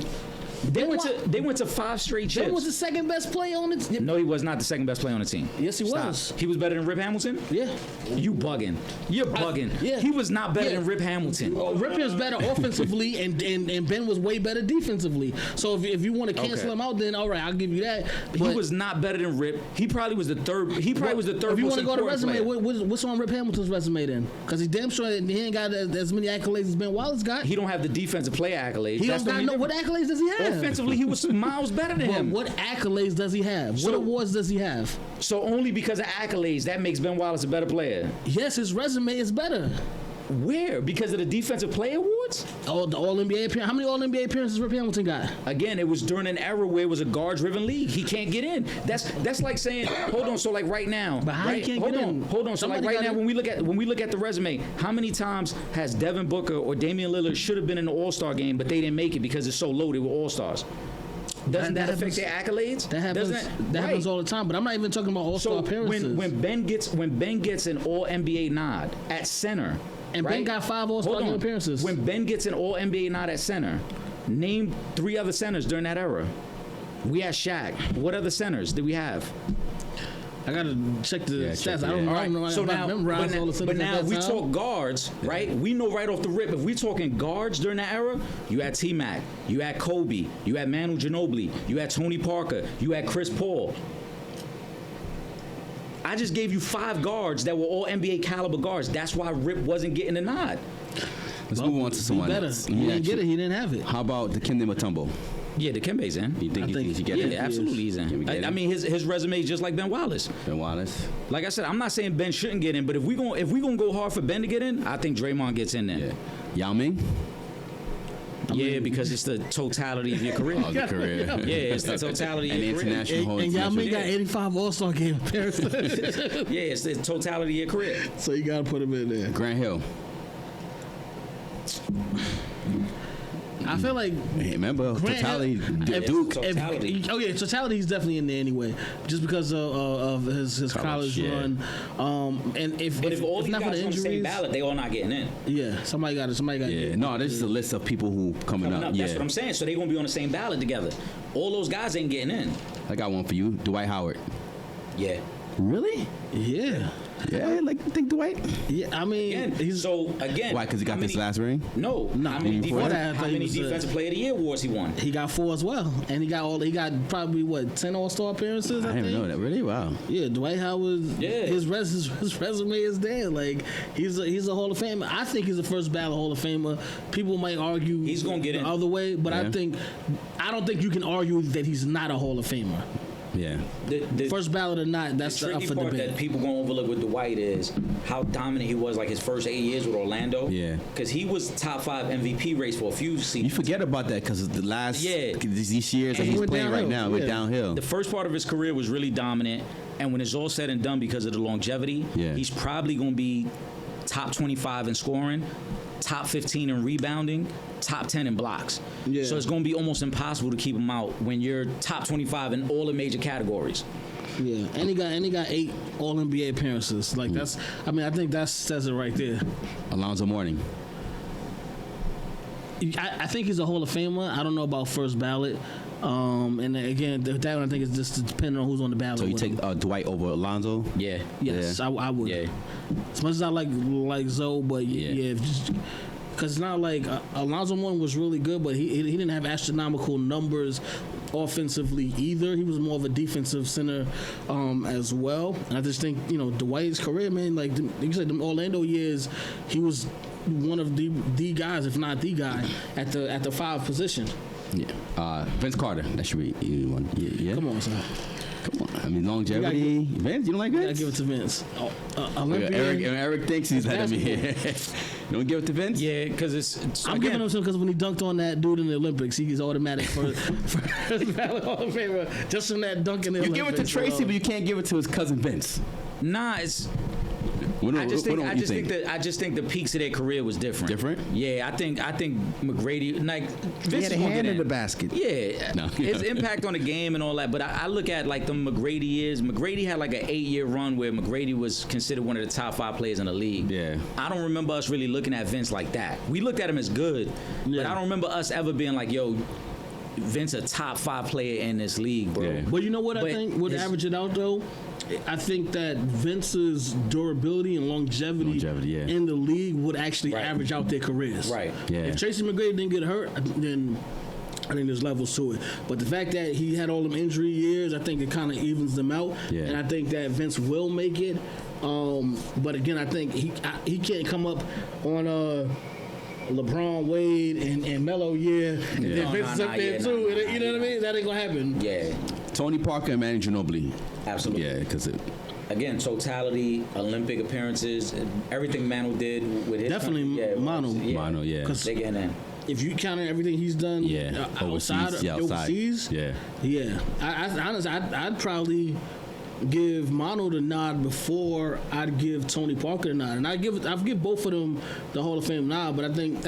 They went to 5 straight chips. That was the second best player on the team. No, he was not the second best player on the team. Yes, he was. He was better than Rip Hamilton? Yeah. You bugging. You're bugging. Yeah. He was not better than Rip Hamilton. Rip was better offensively, and Ben was way better defensively. So if you want to cancel him out, then all right, I'll give you that. But he was not better than Rip. He probably was the third. He probably was the third. If you want to go to resume, player. what's on Rip Hamilton's resume then? Because he's damn sure he ain't got as many accolades as Ben Wallace got. He don't have the defensive player accolades. He don't got what accolades does he have? Offensively, he was miles better than him. What accolades does he have? What awards does he have? So only because of accolades, that makes Ben Wallace a better player. Yes, his resume is better. Where? Because of the defensive player awards? Oh, the All-NBA appearance. How many All-NBA appearances Rip Hamilton got? Again, it was during an era where it was a guard-driven league. He can't get in. That's like saying, hold on. So like right now, but how he can't get in? Hold on. So like right now, when we look at the resume, how many times has Devin Booker or Damian Lillard should have been in the All-Star game, but they didn't make it because it's so loaded with All-Stars? Doesn't that happens- affect their accolades? That happens. Doesn't That happens right. all the time. But I'm not even talking about all-star So appearances. when Ben gets an All NBA nod at center, And Ben right? got 5 All-Star Hold on. appearances. When Ben gets an All NBA nod at center, name 3 other centers during that era. We had Shaq. What other centers did we have? I gotta check the Yeah, stats. check I don't it. know. So now, memorize all the but centers now at if that we time. talk guards, right? We know right off the rip. If we talking guards during that era, you had T-Mac, you had Kobe, you had Manu Ginobili, you had Tony Parker, you had Chris Paul. I just gave you 5 guards that were all NBA caliber guards. That's why Rip wasn't getting the nod. Let's move on to He someone better. else. He didn't get it. He didn't have it. How about the Kende Mutombo? Yeah, the Kimbe's in. You think I he think- should get Yeah, it? absolutely he's Can we in. get I him? mean, his resume is just like Ben Wallace. Ben Wallace. Like I said, I'm not saying Ben shouldn't get in, but if we gonna go hard for Ben to get in, I think Draymond gets in there. Yeah. Yao Ming? Yeah, because it's the totality of your career. Oh, the career. Yeah, it's the totality of And your career. international. And Yao Ming got Yeah. 85 All-Star game appearances. Yeah, it's the totality of your career. So you gotta put him in there. Grant Hill. I feel like Hey, remember, Grant totality. Hill- Duke. Totality. totality he's definitely in there anyway, just because of his college yeah. run. And if But if all these not for guys the on the same injuries, ballot, they all not getting in. yeah, somebody got it. Yeah. No, this is a list of people who coming up. Yeah. That's what I'm saying. So they gonna be on the same ballot together. All those guys ain't getting in. I got one for you. Dwight Howard. Yeah. Really? Yeah, Yeah, like think Dwight. yeah. I mean, Again, he's so again, Why? Because he got how this many- last ring. No, how many, before that, I defensive, thought how he many was, defensive player of the year awards he won? he got 4 as well, and he got probably what 10 All-Star appearances. I I didn't think. even know that. Really? Wow. Yeah, Dwight Howard. Yeah. his resume is there. Like he's a Hall of Famer. I think he's a first ballot Hall of Famer. People might argue He's gonna get the in. other way, but Yeah. I don't think you can argue that he's not a Hall of Famer. Yeah. The First ballot or not, that's the up tricky for part debate. that people gonna overlook with Dwight is how dominant he was like his first 8 years with Orlando. Yeah. Because he was top 5 MVP race for a few You seasons. forget about that because the last Yeah. these years that And he he's went playing right downhill, now, we're yeah. downhill. The first part of his career was really dominant, and when it's all said and done, because of the longevity, Yeah. he's probably gonna be top 25 in scoring, top 15 in rebounding, top 10 in blocks. Yeah. So it's gonna be almost impossible to keep him out when you're top 25 in all the major categories. Yeah, and he got 8 All NBA appearances. Like that's, I mean, I think that says it right there. Alonzo Mourning. I think he's a Hall of Famer. I don't know about first ballot. And again, that one I think is just depending on who's on the ballot. So you with take him. Dwight over Alonzo. Yeah. Yes, Yeah. I would. Yeah. As much as I like Zoe, but Yeah. yeah, just because it's not like Alonzo Mourning was really good, but he didn't have astronomical numbers offensively either. He was more of a defensive center as well. And I just think Dwight's career, man, like you said, the Orlando years, he was one of the guys, if not the guy, at the 5 position. Yeah. Vince Carter. That should be you one. Yeah. Come on, son. Come on. I mean longevity. Vince, you don't like I gotta Vince? give it to Vince. Yeah, Olympian. Eric thinks he's ahead of me. You don't give it to Vince? Yeah, because it's I'm again, giving him some because when he dunked on that dude in the Olympics, he's automatic for ballot Hall of Famer just from that dunk in the You Olympics. give it to Tracy, but you can't give it to his cousin Vince. Nah, it's. What I just what think. don't I you just think that. I just think the peaks of their career was different. Different? Yeah, I think McGrady. Like Vince He is had a gonna hand get in the in. basket. Yeah, No. his impact on the game and all that. But I look at like the McGrady years. McGrady had like an 8-year run where McGrady was considered one of the top 5 players in the league. Yeah. I don't remember us really looking at Vince like that. We looked at him as good, but Yeah. I don't remember us ever being like, yo, Vince a top 5 player in this league, bro. Yeah. But you know what I But think would his- average it out though? I think that Vince's durability and longevity, Yeah. in the league would actually Right. average out their careers. Right. Yeah. If Tracy McGrady didn't get hurt, then I think there's levels to it. But the fact that he had all them injury years, I think it kind of evens them out. Yeah. And I think that Vince will make it. But again, I think he can't come up on LeBron, Wade, and Melo year. And then No, Vince no, is up no, there yeah, too. no, And no, you know what I mean? That ain't gonna happen. Yeah, Tony Parker and Manu Ginobili. absolutely. Yeah, because Again, totality, Olympic appearances, everything Manu did with his Definitely country. Yeah, Manu. Manu, yeah. 'Cause They getting in. if you count everything he's done, Yeah, outside, overseas, Yeah. I honestly, I'd probably give Manu the nod before I'd give Tony Parker the nod, and I'd give both of them the Hall of Fame nod. But I think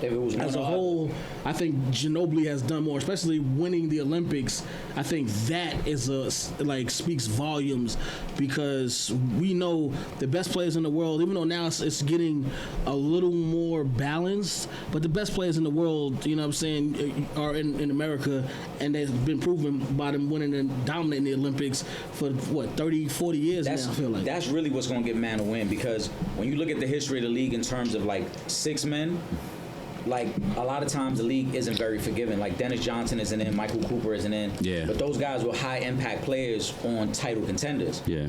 If it was as one a or whole, I think Ginobili has done more, especially winning the Olympics. I think that is speaks volumes, because we know the best players in the world, even though now it's getting a little more balanced, but the best players in the world, you know what I'm saying, are in America, and they've been proven by them winning and dominating the Olympics for 30, 40 years now, I feel like. That's really what's going to get man a win, because when you look at the history of the league in terms of like 6 men, like a lot of times the league isn't very forgiving. Like Dennis Johnson isn't in, Michael Cooper isn't in. Yeah. But those guys were high impact players on title contenders. Yeah.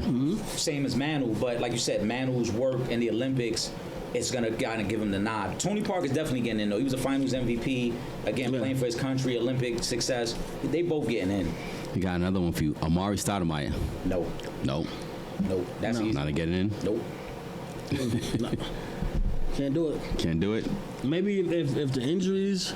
Same as Manu, but like you said, Manu's work in the Olympics, it's gonna kind of give him the nod. Tony Parker's definitely getting in though. He was a Finals MVP, again playing for his country, Olympic success. They both getting in. We got another one for you, Amari Stoudemire. No, that's easy. Not a getting in. Nope. No. Can't do it. Can't do it. Maybe if the injuries,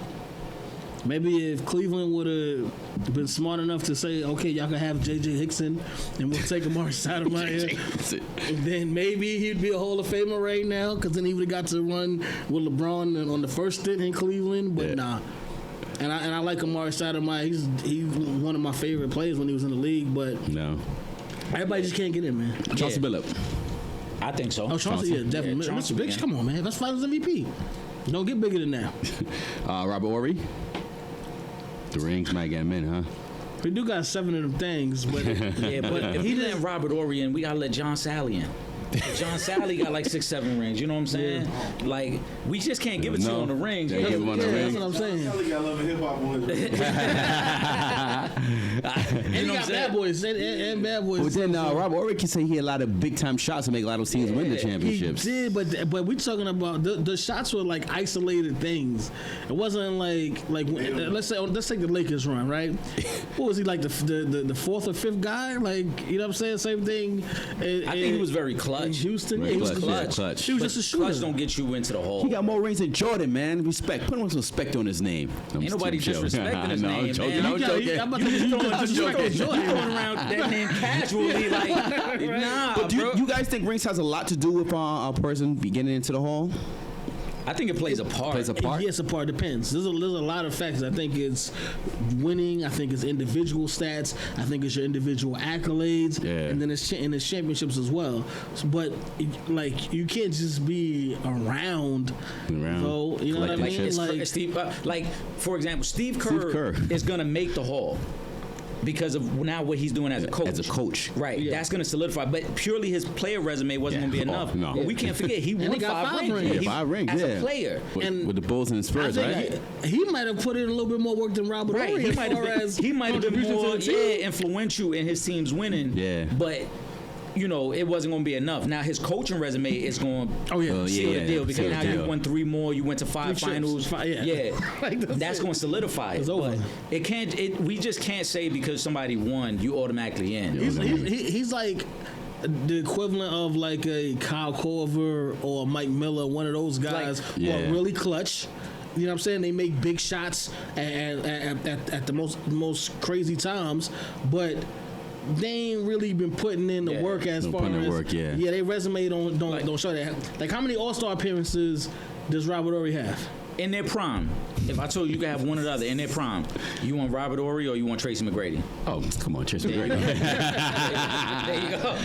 maybe if Cleveland would have been smart enough to say, okay, y'all can have J.J. Hickson and we'll take Amari Stoudemire, then maybe he'd be a Hall of Famer right now, because then he would have got to run with LeBron on the first stint in Cleveland. But nah. And I like Amari Stoudemire. He's one of my favorite players when he was in the league. But no, everybody just can't get in, man. Chauncey Billup. I think so. Oh, Chauncey, yeah, definitely. Yeah, Chauncey, Mr. Biggs, come on, man. That's Finals MVP. Don't get bigger than that. Robert Horry. The rings might get him in, huh? We do got 7 of them things, but Yeah, but if he let Robert Horry in, we gotta let John Sally in. John Sally got like 6, 7 rings. You know what I'm saying? Like we just can't give it to you on the rings. Yeah, give him on the that's rings. what I'm saying. Kelly got love and hip hop on his And he got Bad Boys and Bad Boys. But then Robert Horry can say he had a lot of big time shots to make a lot of teams win the He championships. did, but we talking about the shots were like isolated things. It wasn't like let's take the Lakers run, right? What was he like, the 4th or 5th guy? Like, you know what I'm saying? Same thing. I think he was very clutch. In Houston, Very he was clutch, clutch. yeah, clutch. He was But just a shooter. clutch don't get you into the hole. He got more rings than Jordan, man. Respect. Put some respect on his name. Ain't nobody disrespecting his No, name, I'm joking. man. I'm joking. I'm about to you throwing around that name casually, like nah, But bro. you guys think rings has a lot to do with a person getting into the hall? I think it plays a part. Plays a part. Yes, a part depends. There's a lot of factors. I think it's winning. I think it's individual stats. I think it's your individual accolades. Yeah. And then it's championships as well. But like, you can't just be around. So, you know what I Collecting mean? chips. Like, Steve, like for example, Steve Kerr is gonna make the Hall because of now what he's doing as a coach. As a coach. Right, Yeah. that's going to solidify. But purely his player resume wasn't Yeah. going to be enough. Oh, no. But we can't forget he won he got 5 5 rings. rings. Yeah, 5 rings, as yeah. a player. And With the Bulls and the I Spurs, think right? he might have put in a little bit more work than Robert Right, Horry he as might have far been, as he might have been contribution more to the team. influential in his team's winning. Yeah. But you know, it wasn't going to be enough. Now his coaching resume is going Oh, yeah. Oh, seal yeah, the deal because seal the now deal. you won 3 more. You went to 5 3 finals. chips. Yeah. Like, that's it. going to solidify it. It's over. But it can't. We just can't say because somebody won, you automatically in. He's like the equivalent of like a Kyle Korver or Mike Miller, one of those guys who Yeah. are really clutch. You know what I'm saying? They make big shots at the most crazy times, but they ain't really been putting in the Yeah. work as Don't far put in as the work, yeah. their resume don't show that. Like, how many All-Star appearances does Robert Horry have? In their prime, if I told you you could have one or the other, in their prime, you want Robert Horry or you want Tracy McGrady? Oh, come on, Chase McGrady. There you go.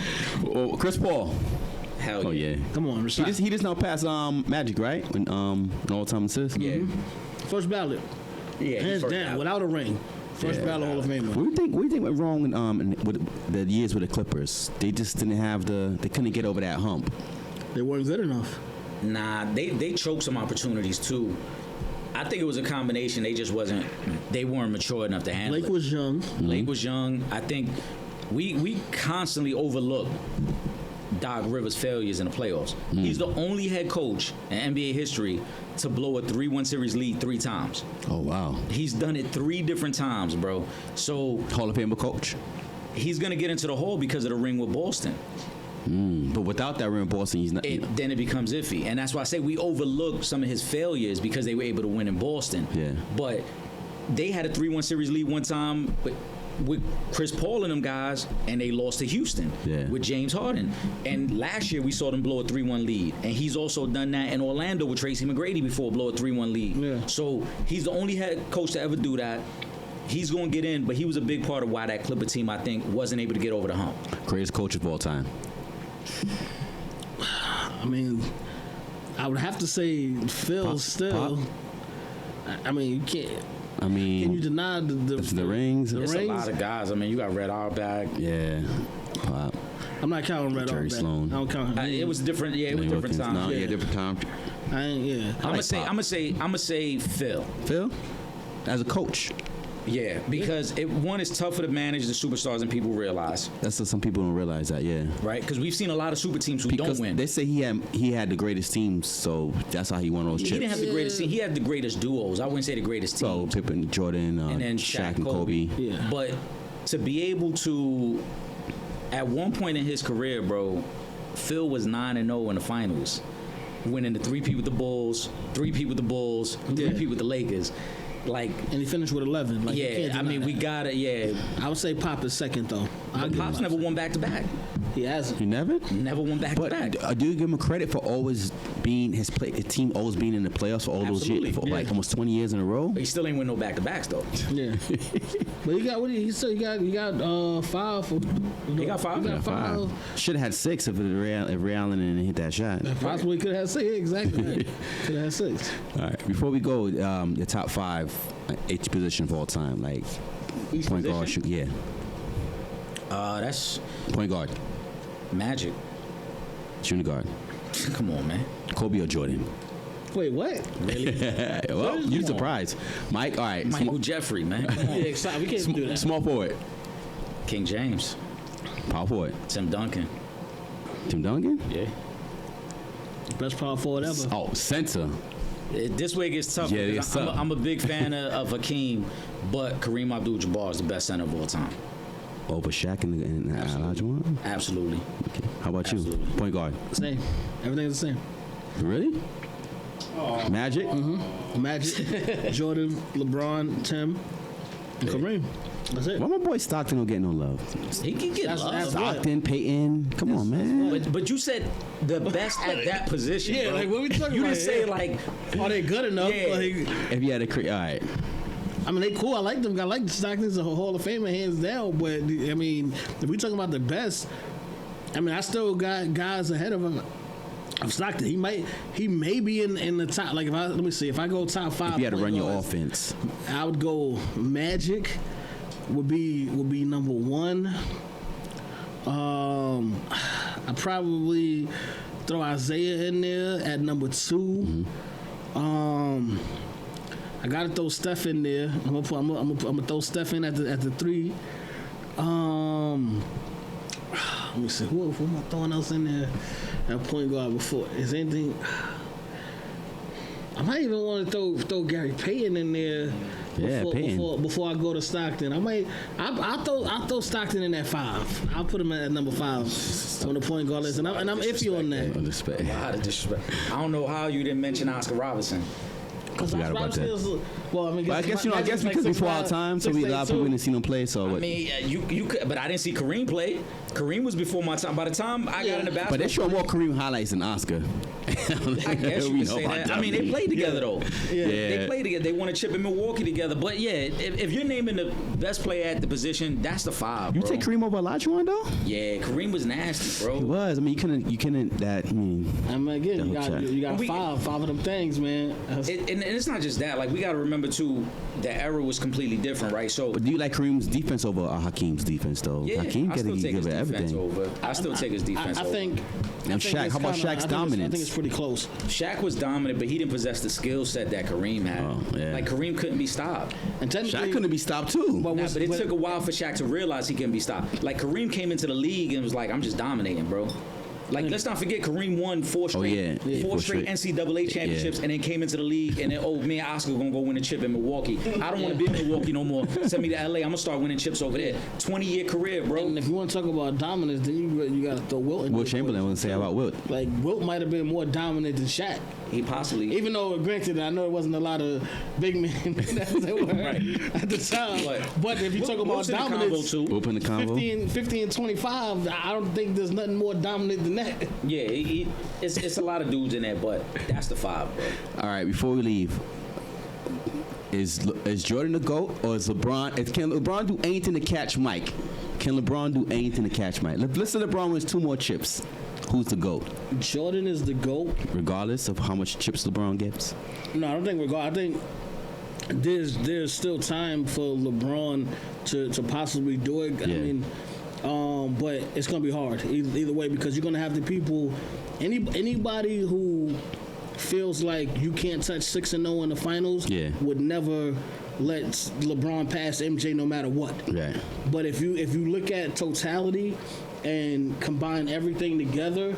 Oh, Chris Paul. Hell Oh yeah. Come on, He just now passed Magic, right? When all-time assist. Yeah. First ballot, Yeah. hands first down, out. without a ring. First ballot Hall of Famer. What do you think went wrong with the years with the Clippers? They just didn't have they couldn't get over that hump. They weren't good enough. Nah, they choked some opportunities too. I think it was a combination. They weren't mature enough to handle Blake it. was young. Blake was young. I think we constantly overlook Doc Rivers' failures in the playoffs. He's the only head coach in NBA history to blow a 3-1 series lead 3 times. Oh wow. He's done it 3 different times, bro. So Hall of Famer coach. he's gonna get into the Hall because of the ring with Boston. But without that ring in Boston, he's not. Then it becomes iffy. And that's why I say we overlook some of his failures because they were able to win in Boston. Yeah. But they had a 3-1 series lead one time, but with Chris Paul and them guys, and they lost to Houston with James Harden. And last year we saw them blow a 3-1 lead, and he's also done that in Orlando with Tracy McGrady before, blow a 3-1 lead. Yeah. So he's the only head coach to ever do that. He's going to get in, but he was a big part of why that Clipper team, I think, wasn't able to get over the hump. Greatest coach of all time. I mean, I would have to say Phil still. Pop? I mean, you can't. I mean, Can you deny the rings? There's a rings? lot of guys. I mean, you got Red Auerbach. Yeah. Pop. I'm not counting Red Jerry Auerbach. Sloan. I don't count him. It was different. Yeah, it was different times. No, yeah, different time. I ain't. Yeah. I'm gonna say Phil. Phil, as a coach, Yeah, because one is tougher to manage the superstars than people realize, that's what some people don't realize that. Yeah. right? Because we've seen a lot of super teams who Because don't win. they say he had the greatest teams, so that's how he won those He chips. didn't have the greatest team. He had the greatest duos. I wouldn't say the greatest team. So Pippen, Jordan, and then Shaq and Kobe. Yeah. But to be able to, at one point in his career, bro, Phil was 9-0 in the finals, winning the 3-peat with the Bulls, 3-peat with the Bulls, 3-peat with the Lakers. Like, And he finished with 11. Like, you yeah, can't I deny mean, that. we gotta, yeah. I would say Pop is second though. But Pop's never won back to back. He hasn't. You never? Never won back to But back. do you give him credit for always being his team always being in the playoffs for all those Absolutely, years, for yeah. like almost 20 years in a row? He still ain't win no back to backs though. Yeah. But he got what he said. He got 5. He got 5? He Yeah, got 5. Should have had 6 if Ray Allen didn't hit that shot. Possibly could have had 6. Yeah, exactly. Could have had 6. All right, before we go, your top 5 each position of all time, like Each point guard, position? shoot, yeah, That's point guard, Magic. shooting guard, Come on, man. Kobe or Jordan. Wait, what? Well, you're surprised, Mike. All right, Michael Jeffrey, man. Come on. Yeah, exactly. We can't do that. small forward, King James. power forward, Tim Duncan. Tim Duncan. Yeah. Best power forward ever. Oh, center. This way it gets tough. Yeah, because it's tough. I'm a big fan of Hakeem, but Kareem Abdul-Jabbar is the best center of all time. Over Shaq and Olajuwon. Absolutely. Okay. How about Absolutely. you? Point guard. Same. Everything's the same. Really? Magic. Magic, Jordan, LeBron, Tim, and Kareem. That's it. Why my boy Stockton don't get no love? He can get That's- love. that's- Stockton, Peyton. Come on, man. But you said the best at that position. Yeah, bro. like, what we talking You about didn't say here? like Are they good enough? Yeah. Like, If you had a all right. I mean, they cool. I like them. I like the Stockton's a Hall of Famer hands down. But I mean, if we talking about the best, I mean, I still got guys ahead of him. Of Stockton, he may be in the top. Like let me see, if I go top 5, If you had to point run your guards, offense, I would go Magic. Would be number 1. I probably throw Isaiah in there at number 2. I gotta throw Steph in there. I'm gonna throw Steph in at the 3. Let me see. Who am I throwing else in there at point guard before? Is anything? I might even want to throw Gary Payton in there. Yeah, Payton. Before I go to Stockton, I'll throw Stockton in at 5. I'll put him at number 5 on the point guard list, and I'm iffy on that. Respect. a lot of disrespect. I don't know how you didn't mention Oscar Robinson. I forgot about that. Well, I mean, But I guess because before our time, so we a lot of people didn't see them play. So I mean, you could, but I didn't see Kareem play. Kareem was before my time. By the time I got into basketball, but they show more Kareem highlights than Oscar. I guess you We could know say about that. I mean, they played together though. Yeah. They played together. They won a chip in Milwaukee together. But yeah, if you're naming the best player at the position, that's the 5. You bro. take Kareem over Olajuwon though? Yeah, Kareem was nasty, bro. He was. I mean, you couldn't. That. I mean, I mean, again, you Double got We- 5 of them things, man. And it's not just that. Like, we got to remember too, the era was completely different, right? So but do you like Kareem's defense over Hakeem's defense though? yeah, Hakeem I still take his give it defense everything. over. I still take his defense I over. think. And Shaq, how about Shaq's I dominance? think it's pretty close. Shaq was dominant, but he didn't possess the skill set that Kareem had. Oh, yeah. Like, Kareem couldn't be stopped. And technically, Shaq couldn't be stopped too. But Nah, was- but it but- took a while for Shaq to realize he couldn't be stopped. Like, Kareem came into the league and was like, I'm just dominating, bro. Like, let's not forget Kareem won four straight NCAA championships, and then came into the league, and then me and Oscar gonna go win a chip in Milwaukee. I don't want to be in Milwaukee no more. Send me to LA. I'm gonna start winning chips over there. 20-year career, bro. And if you want to talk about dominance, then you got to throw Wilt in. Wilt Chamberlain, I want to say about Wilt. Like, Wilt might have been more dominant than Shaq. He possibly. Even though, granted, I know it wasn't a lot of big men that were at the time. But if you talk about dominance, Open the combo. 50 and 25, I don't think there's nothing more dominant than that. Yeah, it's a lot of dudes in there, but that's the 5, bro. All right, before we leave, is Jordan the GOAT, or is LeBron? Can LeBron do anything to catch Mike? Can LeBron do anything to catch Mike? Let's say LeBron wins 2 more chips. Who's the GOAT? Jordan is the GOAT. Regardless of how much chips LeBron gets? No, I don't think regardless. I think there's still time for LeBron to possibly do it. Yeah. I mean, but it's going to be hard either way, because you're going to have the people, anybody who feels like you can't touch 6-0 in the finals would never let LeBron pass MJ no matter what. Right. But if you look at totality and combine everything together,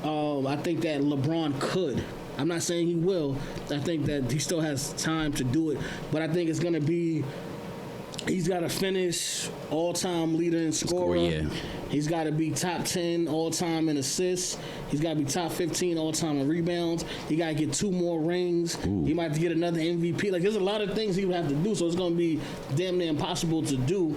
I think that LeBron could. I'm not saying he will. I think that he still has time to do it. But I think it's going to be, he's got to finish all-time leader in scorer. He's got to be top 10 all-time in assists. He's got to be top 15 all-time in rebounds. He got to get 2 more rings. Ooh. He might have to get another MVP. Like, there's a lot of things he would have to do, so it's going to be damn near impossible to do.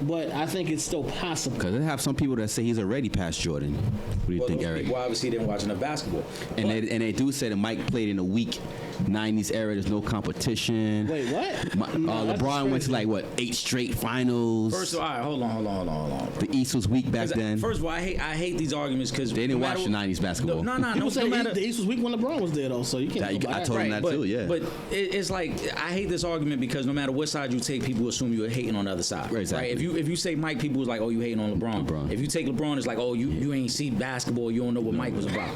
But I think it's still possible. Because they have some people that say he's already past Jordan. What do you think, Eric? Well, obviously didn't watch enough basketball. And they do say that Mike played in a weak 90s era. There's no competition. Wait, what? LeBron went to 8 straight finals. First of all, all right, hold on. Bro. The East was weak back then. First of all, I hate these arguments because they didn't watch the 90s basketball. People say the East was weak when LeBron was there, though, so you can't. I told him that too, yeah. But it's like, I hate this argument because no matter what side you take, people assume you're hating on the other side. Right, exactly. Right? If you say Mike, people was like, oh, you hating on LeBron. If you take LeBron, it's like, oh, you ain't see basketball, you don't know what Mike was about.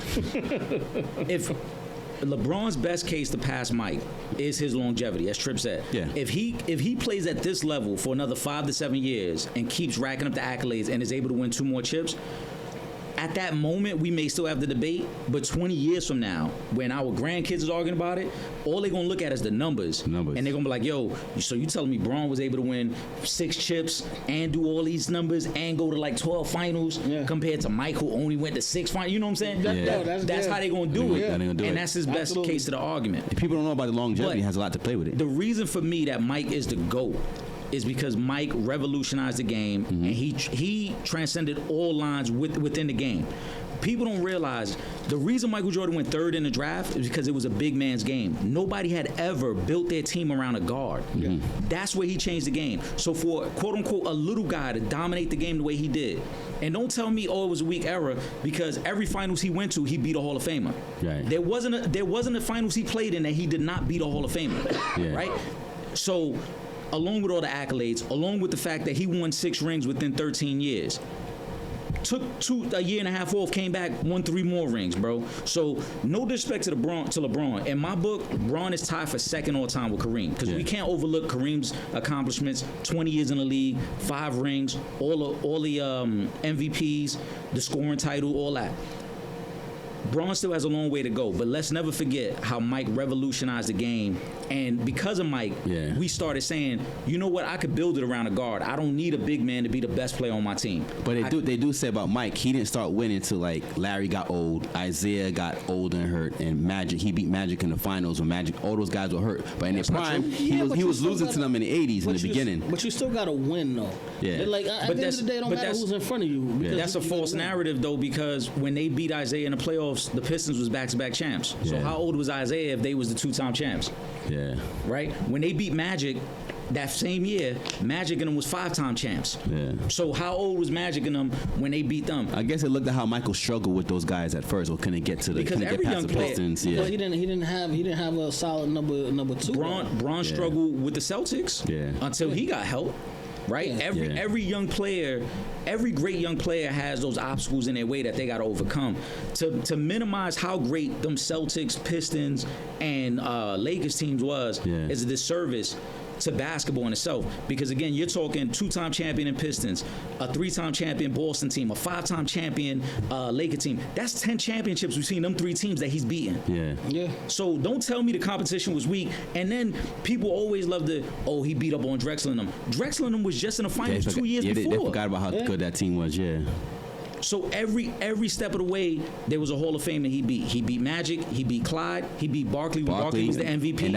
If LeBron's best case to pass Mike is his longevity, as Tripp said. Yeah. If he plays at this level for another 5 to 7 years and keeps racking up the accolades and is able to win 2 more chips, at that moment, we may still have the debate, but 20 years from now, when our grandkids is arguing about it, all they're going to look at is the numbers. And they're going to be like, yo, so you telling me Braun was able to win 6 chips and do all these numbers and go to 12 finals compared to Mike, who only went to 6 finals? You know what I'm saying? That's how they're going to do it. And that's his best case to the argument. If people don't know about the longevity, it has a lot to play with it. The reason for me that Mike is the GOAT is because Mike revolutionized the game and he transcended all lines within the game. People don't realize the reason Michael Jordan went 3rd in the draft is because it was a big man's game. Nobody had ever built their team around a guard. That's where he changed the game. So for quote unquote a little guy to dominate the game the way he did, and don't tell me it was a weak era, because every finals he went to, he beat a Hall of Famer. Right. There wasn't a finals he played in that he did not beat a Hall of Famer. Right. So, along with all the accolades, along with the fact that he won 6 rings within 13 years, took a year and a half off, came back, won 3 more rings, bro. So no disrespect to LeBron. In my book, Bron is tied for 2nd all time with Kareem, because we can't overlook Kareem's accomplishments. 20 years in the league, 5 rings, all the MVPs, the scoring title, all that. Bron still has a long way to go, but let's never forget how Mike revolutionized the game. And because of Mike, we started saying, you know what, I could build it around a guard. I don't need a big man to be the best player on my team. But they do say about Mike, he didn't start winning until Larry got old, Isaiah got old and hurt, and Magic, he beat Magic in the finals when Magic, all those guys were hurt. But in their prime, he was losing to them in the 80s in the beginning. But you still got to win, though. Yeah. At the end of the day, it don't matter who's in front of you. That's a false narrative, though, because when they beat Isaiah in the playoffs, the Pistons was back-to-back champs. So how old was Isaiah if they was the 2-time champs? Yeah. Right? When they beat Magic that same year, Magic and them was 5-time champs. Yeah. So how old was Magic and them when they beat them? I guess it looked at how Michael struggled with those guys at first, or couldn't get to the Pistons. Well, he didn't have a solid number 2. Bron struggled with the Celtics until he got help. Right? Every young player, every great young player has those obstacles in their way that they got to overcome. To minimize how great them Celtics, Pistons, and Lakers teams was is a disservice to basketball in itself. Because again, you're talking 2-time champion in Pistons, a 3-time champion Boston team, a 5-time champion Laker team. That's 10 championships we've seen them 3 teams that he's beaten. Yeah. So don't tell me the competition was weak. And then people always love he beat up on Drexler and them. Drexler and them was just in the finals 2 years before. They forgot about how good that team was. Yeah. So every step of the way, there was a Hall of Fame that he beat. He beat Magic. He beat Clyde. He beat Barkley when Barkley was the MVP. And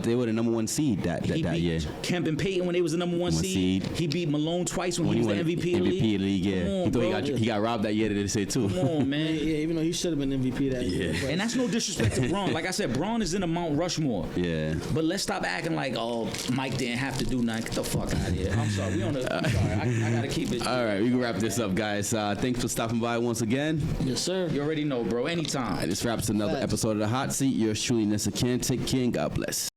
they were the number 1 seed that year. Kemp and Payton when they was the number 1 seed. He beat Malone twice when he was the MVP of the league. Yeah. On, he got robbed that year, they say too. Come on, man. Yeah, even though he should have been MVP that year. And that's no disrespect to Bron. Like I said, Bron is in the Mount Rushmore. Yeah. But let's stop acting like, Mike didn't have to do nothing. Get the fuck out of here. I'm sorry. I'm sorry. I gotta keep it. All right, we can wrap this up, guys. Thanks for stopping by once again. Yes, sir. You already know, bro. Anytime. This wraps another episode of The Hot Seat. Yours truly, Nessa Ken. Take care and God bless.